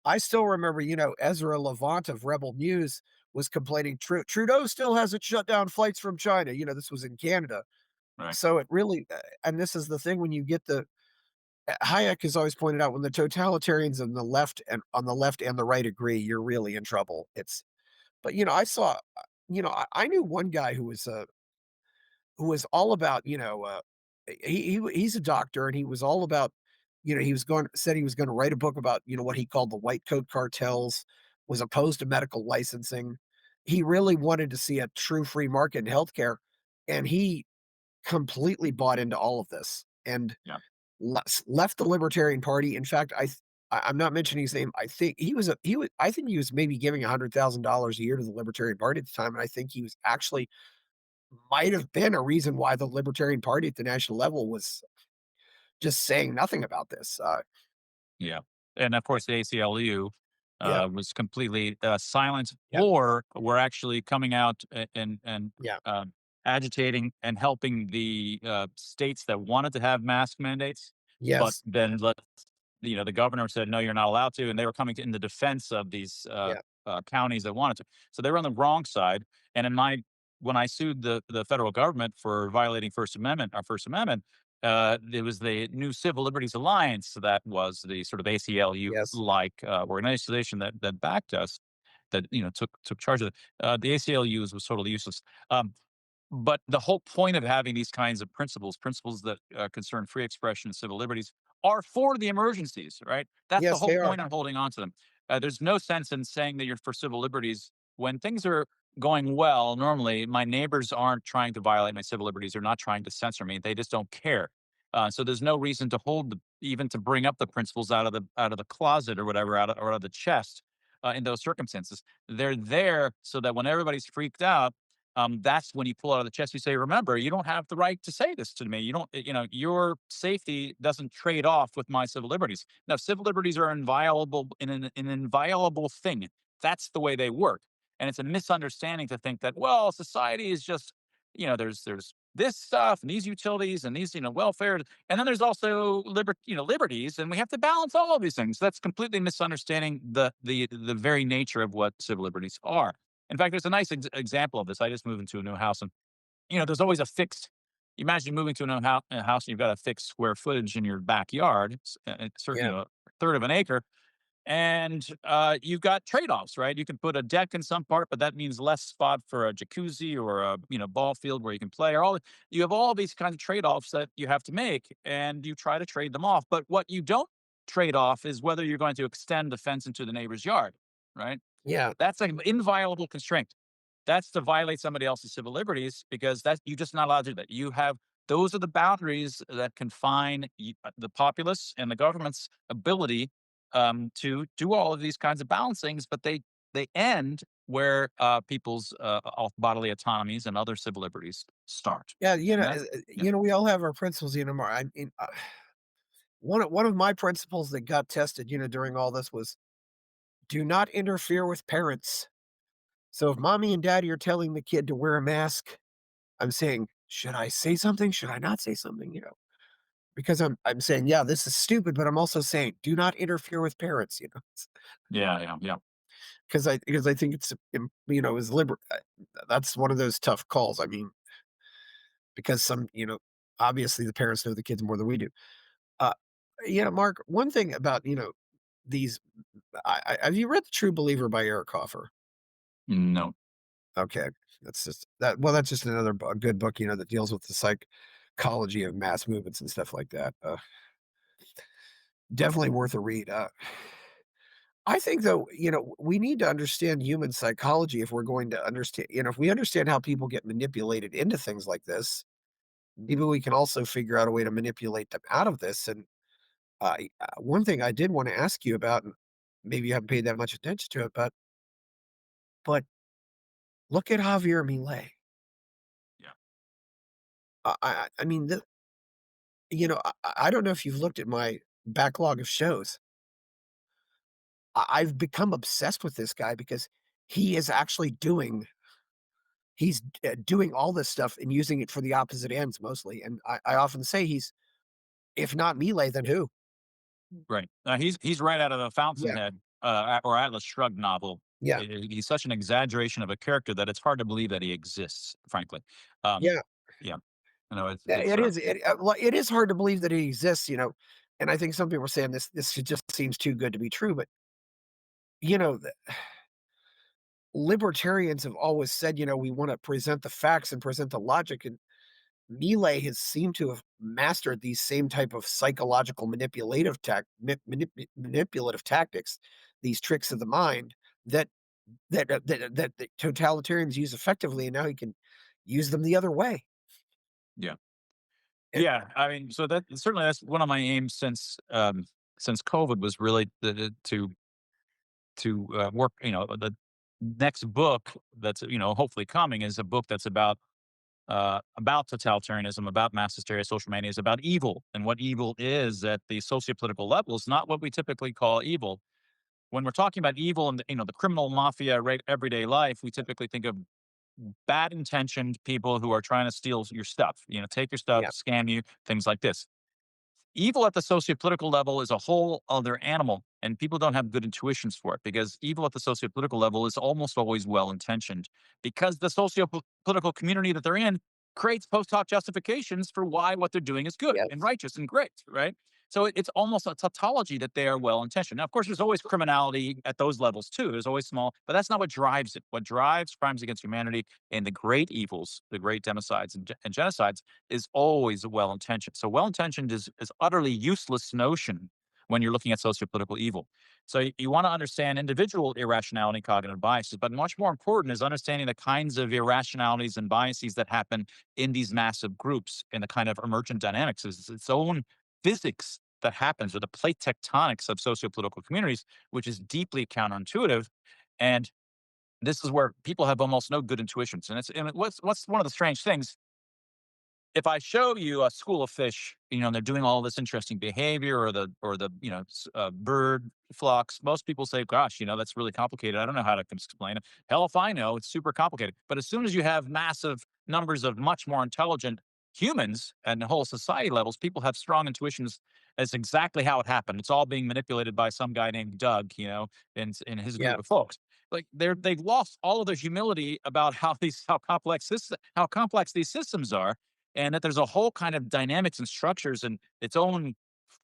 Speaker 2: I still remember, Ezra Levant of Rebel News was complaining Trudeau still hasn't shut down flights from China. This was in Canada.
Speaker 1: Right.
Speaker 2: So it really, and this is the thing when you get Hayek has always pointed out when the totalitarians on the left and the right agree, you're really in trouble. But I saw, I knew one guy who was all about, he's a doctor and he was all about, he was going said he was going to write a book about, what he called the white coat cartels, was opposed to medical licensing. He really wanted to see a true free market in healthcare, and he completely bought into all of this and
Speaker 1: Yeah.
Speaker 2: left the Libertarian Party. In fact, I'm not mentioning his name. I think I think he was maybe giving $100,000 a year to the Libertarian Party at the time, and I think he was actually might have been a reason why the Libertarian Party at the national level was just saying nothing about this.
Speaker 1: Yeah, and of
Speaker 2: Eh
Speaker 1: course, the ACLU
Speaker 2: yeah,
Speaker 1: was completely silent,
Speaker 2: yeah,
Speaker 1: or were actually coming out and
Speaker 2: yeah,
Speaker 1: agitating and helping the states that wanted to have mask mandates, but
Speaker 2: yes,
Speaker 1: then the governor said no, you're not allowed to, and they were coming in the defense of these
Speaker 2: yeah,
Speaker 1: counties that wanted to. So they were on the wrong side. And when I sued the federal government for violating our First Amendment, there was the New Civil Liberties Alliance that was the sort of ACLU
Speaker 2: yes,
Speaker 1: like organization that backed us, that took charge of it. The ACLU was totally useless. But the whole point of having these kinds of principles that concern free expression and civil liberties, are for the emergencies, right? That's the
Speaker 2: yes,
Speaker 1: whole
Speaker 2: they are.
Speaker 1: point of holding on to them. There's no sense in saying that you're for civil liberties when things are going well. Normally, my neighbors aren't trying to violate my civil liberties. They're not trying to censor me. They just don't care. So there's no reason to even to bring up the principles out of the closet or whatever, out of the chest in those circumstances. They're there so that when everybody's freaked out, that's when you pull out of the chest. You say, "Remember, you don't have the right to say this to me. You don't. Your safety doesn't trade off with my civil liberties. Now, civil liberties are inviolable in an inviolable thing. That's the way they work, and it's a misunderstanding to think that society is just there's this stuff and these utilities and these welfare, and then there's also liberties, and we have to balance all of these things. That's completely misunderstanding the very nature of what civil liberties are. In fact, there's a nice example of this. I just moved into a new house, and there's always a fixed imagine moving to a house and you've got a fixed square footage in your backyard,
Speaker 2: Yeah.
Speaker 1: a third of an acre, and you've got trade-offs, right? You can put a deck in some part, but that means less spot for a jacuzzi or a ball field where you can play. You have all these kinds of trade-offs that you have to make, and you try to trade them off. But what you don't trade off is whether you're going to extend the fence into the neighbor's yard, right?
Speaker 2: Yeah.
Speaker 1: That's an inviolable constraint. That's to violate somebody else's civil liberties because that you're just not allowed to do that. You have those are the boundaries that confine the populace and the government's ability to do all of these kinds of balancings, but they end where people's bodily autonomies and other civil liberties start.
Speaker 2: Yeah,
Speaker 1: And that, yeah,
Speaker 2: we all have our principles, Mar I mean, one of my principles that got tested, during all this was, "Do not interfere with parents." So if mommy and daddy are telling the kid to wear a mask, I'm saying, "Should I say something? Should I not say something?" Because I'm saying, "Yeah, this is stupid," but I'm also saying, "Do not interfere with parents," 'cause I think it's, is that's one of those tough calls. I mean, because obviously the parents know the kids more than we do. Uh, yeah, Mark, one thing about, these have you read The True Believer by Eric Hoffer?
Speaker 1: no,
Speaker 2: Okay. That's just another good book, that deals with the psychology of mass movements and stuff like that. Definitely worth a read. I think though, we need to understand human psychology if we're going to understand, if we understand how people get manipulated into things like this, maybe we can also figure out a way to manipulate them out of this. And one thing I did want to ask you about, and maybe you haven't paid that much attention to it, but look at Javier Milei.
Speaker 1: yeah,
Speaker 2: I mean, I don't know if you've looked at my backlog of shows. I've become obsessed with this guy because he is actually doing all this stuff and using it for the opposite ends mostly. And I often say if not Milei, then who?
Speaker 1: right. He's right out of the
Speaker 2: Yeah,
Speaker 1: Fountainhead or Atlas Shrugged novel.
Speaker 2: yeah,
Speaker 1: He's such an exaggeration of a character that it's hard to believe that he exists. Frankly, um,
Speaker 2: yeah.
Speaker 1: yeah, it's
Speaker 2: It is. It is hard to believe that he exists. And I think some people are saying this just seems too good to be true. But the libertarians have always said, we want to present the facts and present the logic. And Milei has seemed to have mastered these same type of psychological manipulative tactics, these tricks of the mind that that the totalitarians use effectively, and now he can use them the other way.
Speaker 1: yeah.
Speaker 2: And
Speaker 1: Yeah, I mean, so that certainly that's one of my aims since COVID was really to work. The next book that's hopefully coming is a book that's about totalitarianism, about mass hysteria, social mania, is about evil and what evil is at the sociopolitical level. Is not what we typically call evil. When we're talking about evil in the criminal mafia everyday life, we typically think of bad intentioned people who are trying to steal your stuff. Take your stuff,
Speaker 2: yeah,
Speaker 1: scam you, things like this. Evil at the sociopolitical level is a whole other animal, and people don't have good intuitions for it because evil at the sociopolitical level is almost always well intentioned because the sociopolitical community that they're in creates post hoc justifications for why what they're doing is good and
Speaker 2: yes,
Speaker 1: righteous and great, right? So it's almost a tautology that they are well intentioned. Now, of course, there's always criminality at those levels too. There's always small, but that's not what drives it. What drives crimes against humanity and the great evils, the great democides and genocides is always well intentioned. So well intentioned is utterly useless notion when you're looking at sociopolitical evil. So you want to understand individual irrationality, cognitive biases, but much more important is understanding the kinds of irrationalities and biases that happen in these massive groups and the kind of emergent dynamics. It's its own physics that happens or the plate tectonics of sociopolitical communities, which is deeply counterintuitive. And this is where people have almost no good intuitions. And what's one of the strange things if I show you a school of fish, and they're doing all this interesting behavior, or the bird flocks, most people say, "Gosh, that's really complicated. I don't know how to explain it." Hell, if I know, it's super complicated. But as soon as you have massive numbers of much more intelligent humans and the whole society levels, people have strong intuitions as exactly how it happened. It's all being manipulated by some guy named Doug, in his
Speaker 2: yeah,
Speaker 1: group of folks. Like they've lost all of their humility about how complex these systems are, and that there's a whole kind of dynamics and structures and its own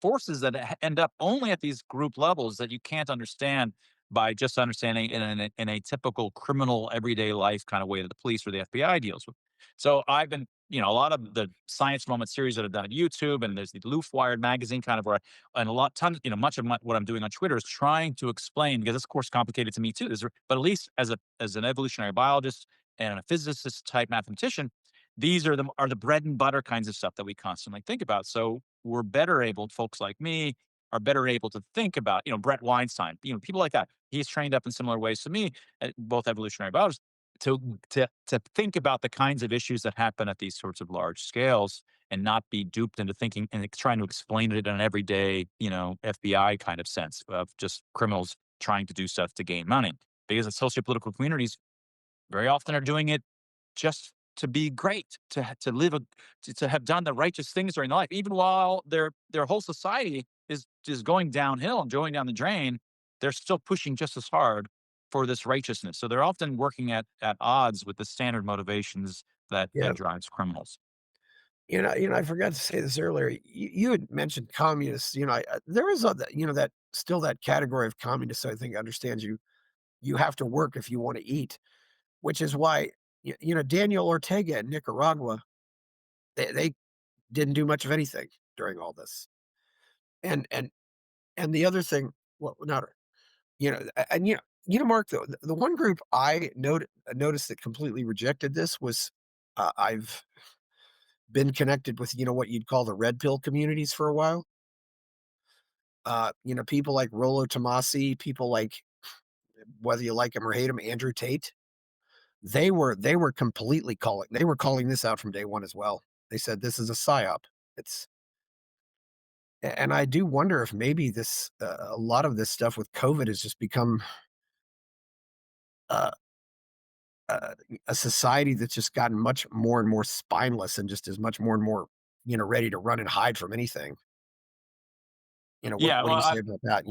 Speaker 1: forces that end up only at these group levels that you can't understand by just understanding in a typical criminal everyday life kind of way that the police or the FBI deals with. So I've been, a lot of the Science Moment series that I've done on YouTube, and there's the Loof Wired magazine kind of where, and a lot, ton, much of what I'm doing on Twitter is trying to explain because it's of course complicated to me too. But at least as an evolutionary biologist and a physicist type mathematician, these are the bread and butter kinds of stuff that we constantly think about. So we're better able, folks like me are better able to think about, Brett Weinstein, people like that. He's trained up in similar ways to me, both evolutionary biologists, to think about the kinds of issues that happen at these sorts of large scales and not be duped into thinking and trying to explain it in an everyday, FBI kind of sense of just criminals trying to do stuff to gain money. Because the sociopolitical communities very often are doing it just to be great, to live to have done the righteous things during life, even while their whole society is going downhill and going down the drain. They're still pushing just as hard for this righteousness. So they're often working at odds with the standard motivations that
Speaker 2: Yeah.
Speaker 1: drives criminals.
Speaker 2: I forgot to say this earlier. You had mentioned communists. There is that still that category of communists. I think understands you. You have to work if you want to eat, which is why Daniel Ortega in Nicaragua. They didn't do much of anything during all this. And and and the other thing, well, not and Mark, the one group I noticed that completely rejected this was I've been connected with what you'd call the red pill communities for a while. People like Rollo Tomasi, people like whether you like him or hate him, Andrew Tate. They were completely calling this out from day one as well. They said this is a psyop. It's and I do wonder if maybe this a lot of this stuff with COVID has just become uh, uh, a society that's just gotten much more and more spineless and just is much more and more ready to run and hide from anything. What
Speaker 1: Yeah,
Speaker 2: what do
Speaker 1: well,
Speaker 2: you say about that?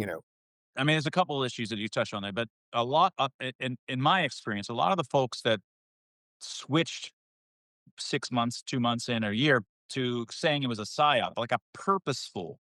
Speaker 1: I mean, there's a couple of issues that you touched on there, but a lot of, in my experience, a lot of the folks that switched 6 months, 2 months in, or a year to saying it was a psyop, like a purposeful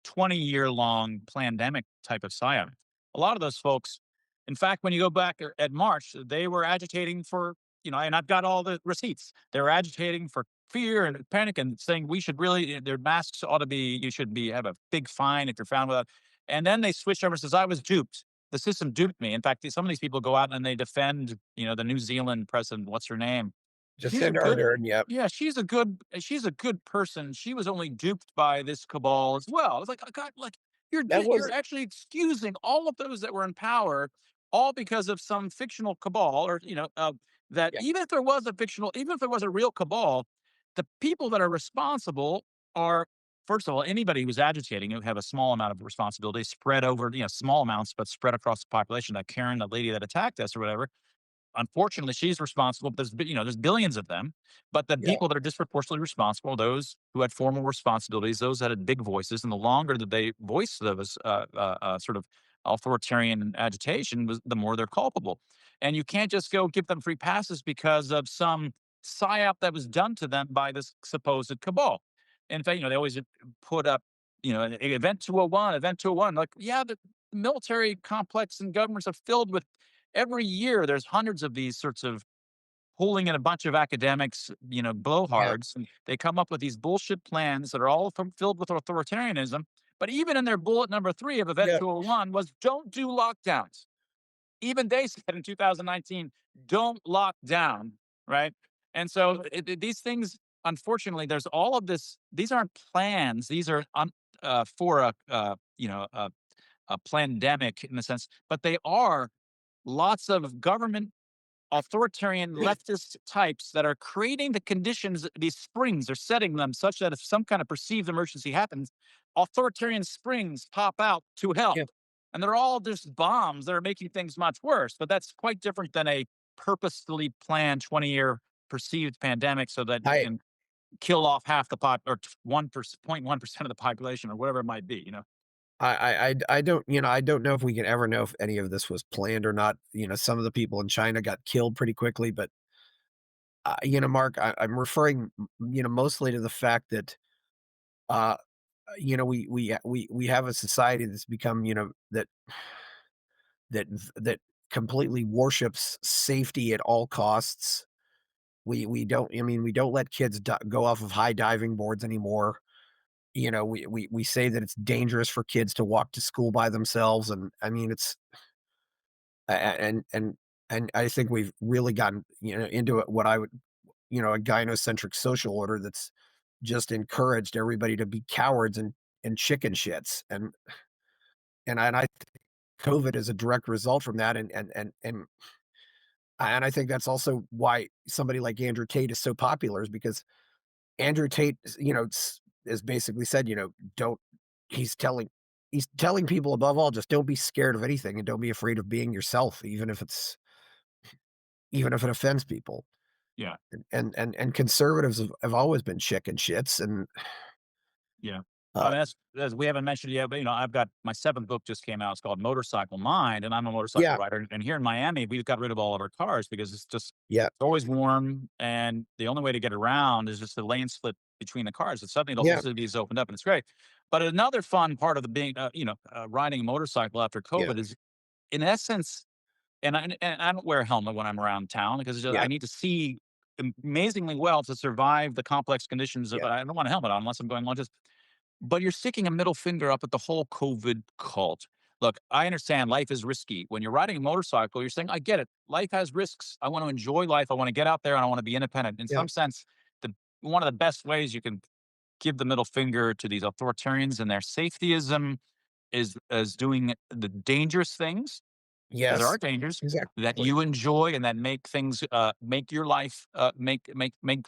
Speaker 1: 20-year long pandemic type of psyop. A lot of those folks, in fact, when you go back at March, they were agitating for, and I've got all the receipts. They were agitating for fear and panic and saying we should really, their masks ought to be, you should be, have a big fine if you're found without. And then they switched over and says, I was duped. The system duped me. In fact, some of these people go out and they defend, the New Zealand president. What's her name? She's a
Speaker 2: Jacinda
Speaker 1: good
Speaker 2: Ardern, yep.
Speaker 1: yeah, she's a good person. She was only duped by this cabal as well. It's like, oh God, like
Speaker 2: That
Speaker 1: you're
Speaker 2: was
Speaker 1: actually excusing all of those that were in power, all because of some fictional cabal, or that
Speaker 2: yeah,
Speaker 1: even if there was a real cabal, the people that are responsible are, first of all, anybody who's agitating who have a small amount of responsibility spread over, small amounts, but spread across the population. Like Karen, the lady that attacked us or whatever, unfortunately, she's responsible. There's billions of them, but the
Speaker 2: yeah,
Speaker 1: people that are disproportionately responsible are those who had formal responsibilities, those that had big voices, and the longer that they voice those sort of authoritarian agitation, was the more they're culpable. And you can't just go give them free passes because of some psyop that was done to them by this supposed cabal. In fact, they always put up, event 201, event 201. Like, yeah, the military complex and governments are filled with, every year there's hundreds of these sorts of pulling in a bunch of academics,
Speaker 2: yeah,
Speaker 1: blowhards, and they come up with these bullshit plans that are all filled with authoritarianism. But even in their bullet number 3 of Event
Speaker 2: yeah.
Speaker 1: 201 was don't do lockdowns. Even they said in 2019, don't lock down, right? And so these things, unfortunately, there's all of this. These aren't plans. These are for a pandemic in the sense, but they are lots of government authoritarian leftist types that are creating the conditions, these springs are setting them such that if some kind of perceived emergency happens, authoritarian springs pop out to help.
Speaker 2: Yeah.
Speaker 1: And they're all just bombs that are making things much worse. But that's quite different than a purposefully planned 20-year perceived pandemic so that you
Speaker 2: I
Speaker 1: can kill off half the pop or 1%, 0.1% of the population or whatever it might be,
Speaker 2: I don't I don't know if we can ever know if any of this was planned or not. Some of the people in China got killed pretty quickly, but Mark, I'm referring, mostly to the fact that, uh, we have a society that's become, that completely worships safety at all costs. We don't I mean, we don't let kids go off of high diving boards anymore. We say that it's dangerous for kids to walk to school by themselves, and I mean, it's a and I think we've really gotten, into what I would, a gynocentric social order that's just encouraged everybody to be cowards and chicken shits, and I think COVID is a direct result from that, and I think that's also why somebody like Andrew Tate is so popular, is because Andrew Tate, is basically said, don't he's telling he's telling people above all, just don't be scared of anything and don't be afraid of being yourself, even if it offends people.
Speaker 1: Yeah.
Speaker 2: And conservatives have always been chicken shits, and
Speaker 1: Yeah. I
Speaker 2: uh,
Speaker 1: mean, that's we haven't mentioned yet, but, I've got my 7th book just came out. It's called Motorcycle Mind, and I'm a motorcycle
Speaker 2: yeah,
Speaker 1: rider. And here in Miami, we've got rid of all of our cars because
Speaker 2: yeah,
Speaker 1: it's always warm, and the only way to get around is just the lane split between the cars. And suddenly the whole
Speaker 2: yeah,
Speaker 1: city is opened up, and it's great. But another fun part of the being, riding a motorcycle after
Speaker 2: yeah,
Speaker 1: COVID is, in essence, and I don't wear a helmet when I'm around town because
Speaker 2: yeah,
Speaker 1: I need to see amazingly well to survive the complex conditions of.
Speaker 2: yeah,
Speaker 1: I don't want a helmet on unless I'm going long distance, but you're sticking a middle finger up at the whole COVID cult. Look, I understand life is risky. When you're riding a motorcycle, you're saying, I get it. Life has risks. I want to enjoy life. I want to get out there and I want to be independent. In
Speaker 2: yeah,
Speaker 1: some sense, the one of the best ways you can give the middle finger to these authoritarians and their safetyism is doing the dangerous things, because there
Speaker 2: yes,
Speaker 1: are dangers that
Speaker 2: exactly,
Speaker 1: you enjoy and that make things make your life make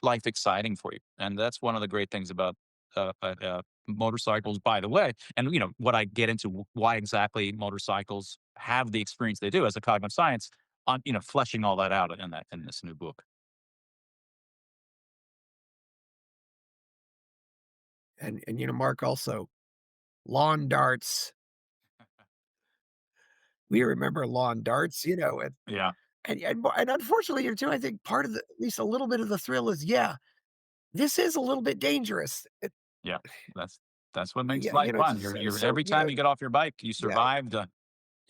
Speaker 1: life exciting for you. And that's one of the great things about motorcycles, by the way. And what I get into, why exactly motorcycles have the experience they do as a cognitive science, on fleshing all that out in this new book.
Speaker 2: and Mark, also lawn darts. We remember lawn darts,
Speaker 1: Yeah.
Speaker 2: and unfortunately, too, I think part of the at least a little bit of the thrill is, yeah, this is a little bit dangerous.
Speaker 1: Yeah, that's that's what makes
Speaker 2: Yeah,
Speaker 1: life fun.
Speaker 2: just
Speaker 1: You're
Speaker 2: so,
Speaker 1: every time you get off your bike, you
Speaker 2: yeah,
Speaker 1: survived.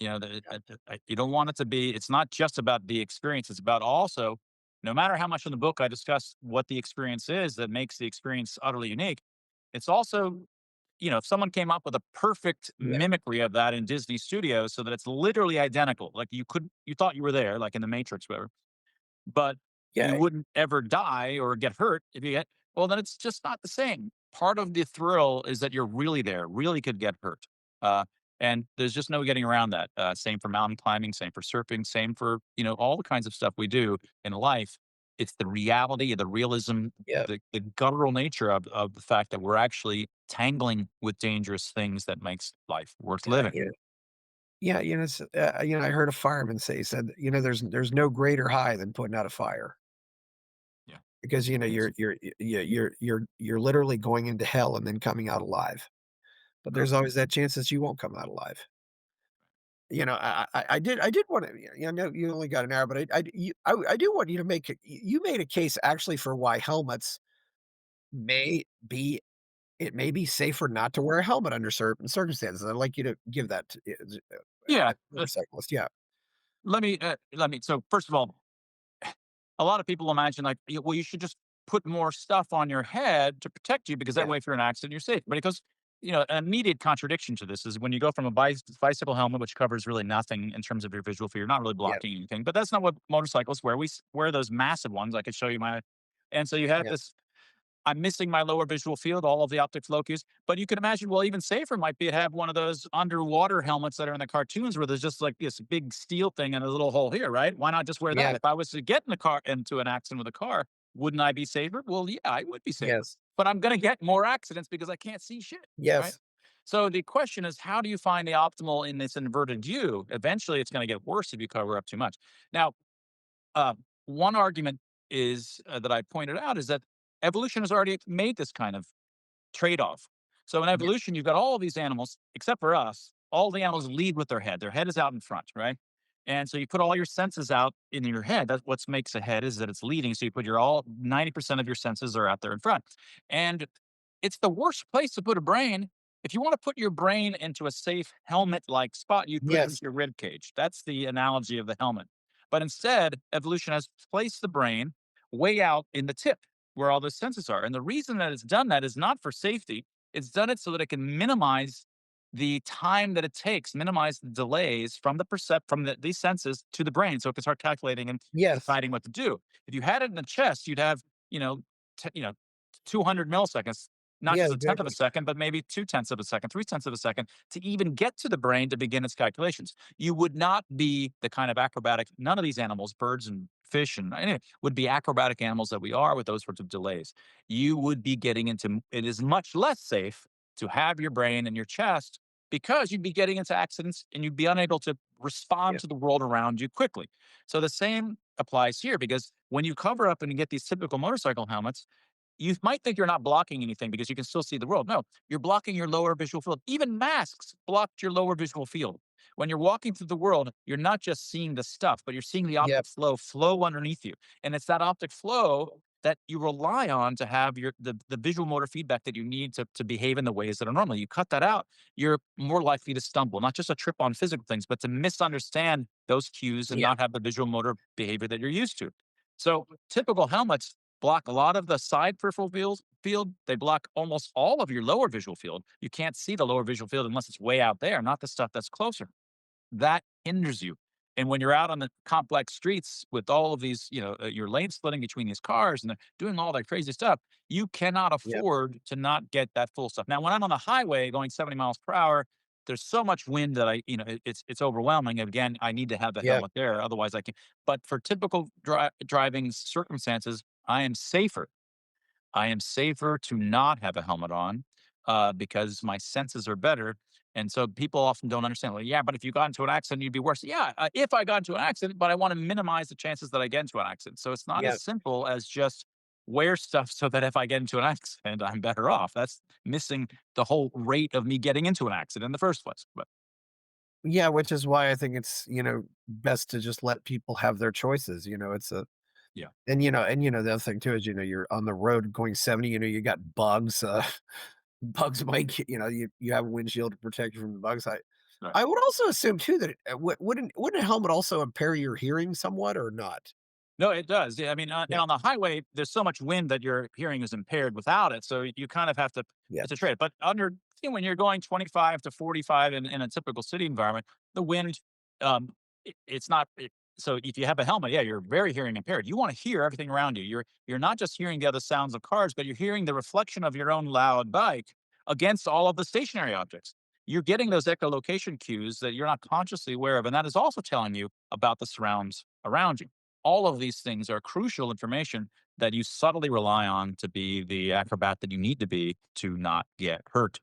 Speaker 1: You don't want it to be. It's not just about the experience. It's about also, no matter how much in the book I discuss what the experience is that makes the experience utterly unique. It's also, if someone came up with a perfect
Speaker 2: yeah,
Speaker 1: mimicry of that in Disney Studios, so that it's literally identical, like you thought you were there, like in the Matrix, whatever, but you
Speaker 2: yeah,
Speaker 1: wouldn't ever die or get hurt if you get, well, then it's just not the same. Part of the thrill is that you're really there, really could get hurt. Uh, and there's just no getting around that. Same for mountain climbing, same for surfing, same for, all the kinds of stuff we do in life. It's the reality, the realism,
Speaker 2: yeah,
Speaker 1: the guttural nature of the fact that we're actually tangling with dangerous things that makes life worth
Speaker 2: yeah,
Speaker 1: living.
Speaker 2: yeah, I heard a fireman say, he said, "There's no greater high than putting out a fire."
Speaker 1: Yeah.
Speaker 2: Because,
Speaker 1: It's
Speaker 2: you're literally going into hell and then coming out alive, but there's
Speaker 1: correct.
Speaker 2: always that chance that you won't come out alive. I did wanna, I know you only got an hour, but I do want you to you made a case actually for why helmets may be it may be safer not to wear a helmet under certain circumstances. I'd like you to give that to
Speaker 1: Yeah.
Speaker 2: as a motorcyclist, yeah,
Speaker 1: So first of all, a lot of people imagine, like, well, you should just put more stuff on your head to protect you because that
Speaker 2: yeah,
Speaker 1: way, if you're in an accident, you're safe. But because, an immediate contradiction to this is when you go from a bicycle helmet, which covers really nothing in terms of your visual field, you're not really
Speaker 2: yeah,
Speaker 1: blocking anything. But that's not what motorcycles wear. Wear those massive ones. I could show you my, and so you have
Speaker 2: yeah,
Speaker 1: this. I'm missing my lower visual field, all of the optic locus. But you can imagine, well, even safer might be to have one of those underwater helmets that are in the cartoons where there's just like this big steel thing and a little hole here, right? Why not just wear that?
Speaker 2: yeah,
Speaker 1: If I was to get in the car into an accident with a car, wouldn't I be safer? Well, yeah, I would be safer.
Speaker 2: yes,
Speaker 1: But I'm going to get more accidents because I can't see shit, right?
Speaker 2: yes,
Speaker 1: So the question is, how do you find the optimal in this inverted view? Eventually, it's going to get worse if you cover up too much. Now, one argument is that I pointed out is that evolution has already made this kind of trade off. So in
Speaker 2: yeah,
Speaker 1: evolution, you've got all of these animals, except for us. All the animals lead with their head. Their head is out in front, right? And so you put all your senses out in your head. That's what makes a head is that it's leading. So you put your all 90% of your senses are out there in front. And it's the worst place to put a brain. If you want to put your brain into a safe helmet-like spot, you put it into
Speaker 2: Yes.
Speaker 1: your rib cage. That's the analogy of the helmet. But instead, evolution has placed the brain way out in the tip where all the senses are. And the reason that it's done that is not for safety. It's done it so that it can minimize the time that it takes, minimize the delays from these senses to the brain, so it can start calculating and
Speaker 2: Yes.
Speaker 1: deciding what to do. If you had it in the chest, you'd have you know, you know, 200 milliseconds, not
Speaker 2: Yeah,
Speaker 1: just a tenth of a
Speaker 2: exactly.
Speaker 1: second, but maybe 2/10 of a second, 3/10 of a second to even get to the brain to begin its calculations. You would not be the kind of acrobatic. None of these animals, birds and fish, and anyway, would be acrobatic animals that we are with those sorts of delays. You would be getting into. It is much less safe to have your brain in your chest because you'd be getting into accidents and you'd be unable to respond
Speaker 2: Yeah.
Speaker 1: to the world around you quickly. So the same applies here because when you cover up and you get these typical motorcycle helmets, you might think you're not blocking anything because you can still see the world. No, you're blocking your lower visual field. Even masks blocked your lower visual field. When you're walking through the world, you're not just seeing the stuff, but you're seeing the
Speaker 2: Yeah.
Speaker 1: optic flow underneath you. And it's that optic flow that you rely on to have the visual motor feedback that you need to behave in the ways that are normal. You cut that out, you're more likely to stumble, not just a trip on physical things, but to misunderstand those cues and
Speaker 2: Yeah.
Speaker 1: not have the visual motor behavior that you're used to. So typical helmets block a lot of the side peripheral field. They block almost all of your lower visual field. You can't see the lower visual field unless it's way out there, not the stuff that's closer. That hinders you. And when you're out on the complex streets with all of these, you're lane splitting between these cars and they're doing all that crazy stuff, you cannot
Speaker 2: Yeah.
Speaker 1: afford to not get that full stuff. Now, when I'm on the highway going 70 miles per hour, there's so much wind that it's overwhelming. Again, I need to have the
Speaker 2: Yeah.
Speaker 1: helmet there, otherwise I can. But for typical driving circumstances, I am safer to not have a helmet on because my senses are better. And so people often don't understand. Well, yeah, but if you got into an accident, you'd be worse. Yeah, if I got into an accident, but I want to minimize the chances that I get into an accident. So it's not as
Speaker 2: Yeah.
Speaker 1: simple as just wear stuff so that if I get into an accident, I'm better off. That's missing the whole rate of me getting into an accident in the first place. But
Speaker 2: Yeah, which is why I think it's, best to just let people have their choices, it's a
Speaker 1: yeah,
Speaker 2: the other thing too is, you're on the road going 70, you got bugs, bugs might get you have a windshield to protect you from the bugs. I
Speaker 1: right.
Speaker 2: I would also assume too that wouldn't a helmet also impair your hearing somewhat or not?
Speaker 1: No, it does. Yeah, I mean,
Speaker 2: Yeah,
Speaker 1: and on the highway, there's so much wind that your hearing is impaired without it. So you kind of have to.
Speaker 2: yeah,
Speaker 1: It's a trade. But when you're going 25 to 45 in a typical city environment, the wind, it's not. So if you have a helmet, yeah, you're very hearing impaired. You want to hear everything around you. You're not just hearing the other sounds of cars, but you're hearing the reflection of your own loud bike against all of the stationary objects. You're getting those echolocation cues that you're not consciously aware of, and that is also telling you about the surrounds around you. All of these things are crucial information that you subtly rely on to be the acrobat that you need to be to not get hurt.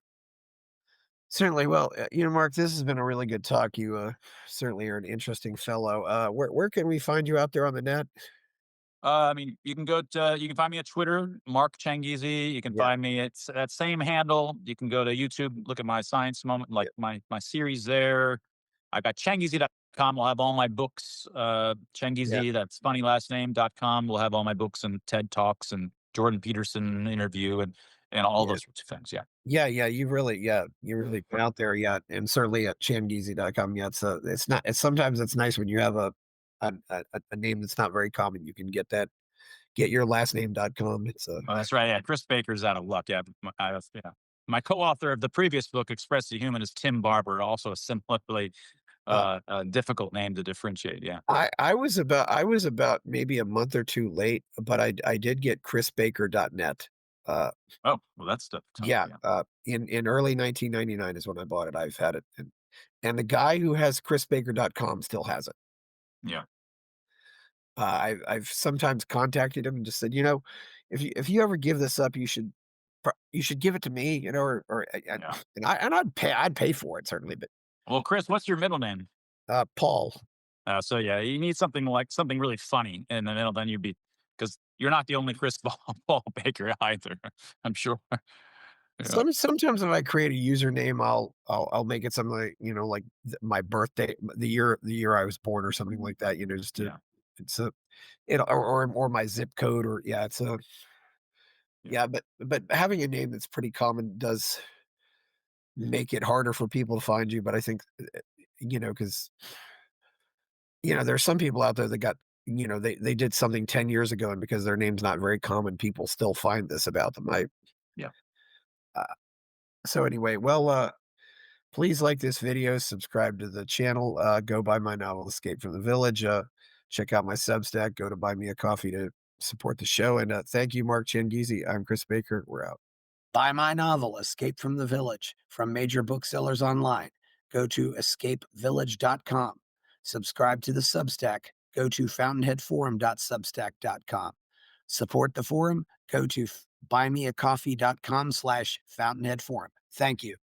Speaker 2: certainly. Well, Mark, this has been a really good talk. You certainly are an interesting fellow. Where can we find you out there on the net?
Speaker 1: I mean, you can find me at Twitter, Mark Changizi. You can
Speaker 2: Yeah,
Speaker 1: find me at that same handle. You can go to YouTube, look at my science moment, like
Speaker 2: yeah,
Speaker 1: my series there. I got Changizi.com. We'll have all my books.
Speaker 2: yeah,
Speaker 1: Changizi, that's funny last name.com. We'll have all my books and TED Talks and Jordan Peterson interview and all
Speaker 2: yeah.
Speaker 1: those sorts of things. Yeah.
Speaker 2: You really been out there, yeah, and certainly at Changizi.com, yeah, it's sometimes it's nice when you have a name that's not very common, you can get your last name.com,
Speaker 1: Oh, that's right. Yeah, Chris Baker's out of luck. Yeah, yeah. My co-author of the previous book, Express the Human, is Tim Barber, also a similarly
Speaker 2: uh,
Speaker 1: difficult name to differentiate. Yeah.
Speaker 2: I was about maybe a month or 2 late, but I did get chrisbaker.net. Uh,
Speaker 1: Oh, well, that's tough.
Speaker 2: yeah,
Speaker 1: Yeah.
Speaker 2: in early 1999 is when I bought it, I've had it, and the guy who has chrisbaker.com still has it.
Speaker 1: Yeah.
Speaker 2: I've sometimes contacted him and just said, if you ever give this up, you should give it to me, or
Speaker 1: Yeah.
Speaker 2: and I'd pay for it certainly, but
Speaker 1: Well, Chris, what's your middle name?
Speaker 2: Paul,
Speaker 1: So yeah, you need something like something really funny in the middle. Then you'd be because you're not the only Chris Paul Baker either. I'm sure. Yeah.
Speaker 2: Sometimes if I create a username, I'll make it something like, like my birthday, the year I was born or something like that, just to
Speaker 1: Yeah.
Speaker 2: it's a or my zip code or yeah, it's a
Speaker 1: Yeah.
Speaker 2: yeah, but having a name that's pretty common does make it harder for people to find you, but I think, because there's some people out there that got they did something 10 years ago, and because their name's not very common, people still find this about them.
Speaker 1: Yeah.
Speaker 2: Uh, so anyway, well, please like this video, subscribe to the channel, go buy my novel, Escape from the Village, check out my Substack, go to Buy Me a Coffee to support the show, and, thank you, Mark Changizi. I'm Chris Baker. We're out. Buy my novel, Escape from the Village, from major booksellers online. Go to escapevillage.com. Subscribe to the Substack. Go to fountainheadforum.substack.com. Support the forum. Go to buymeacoffee.com/fountainheadforum. Thank you.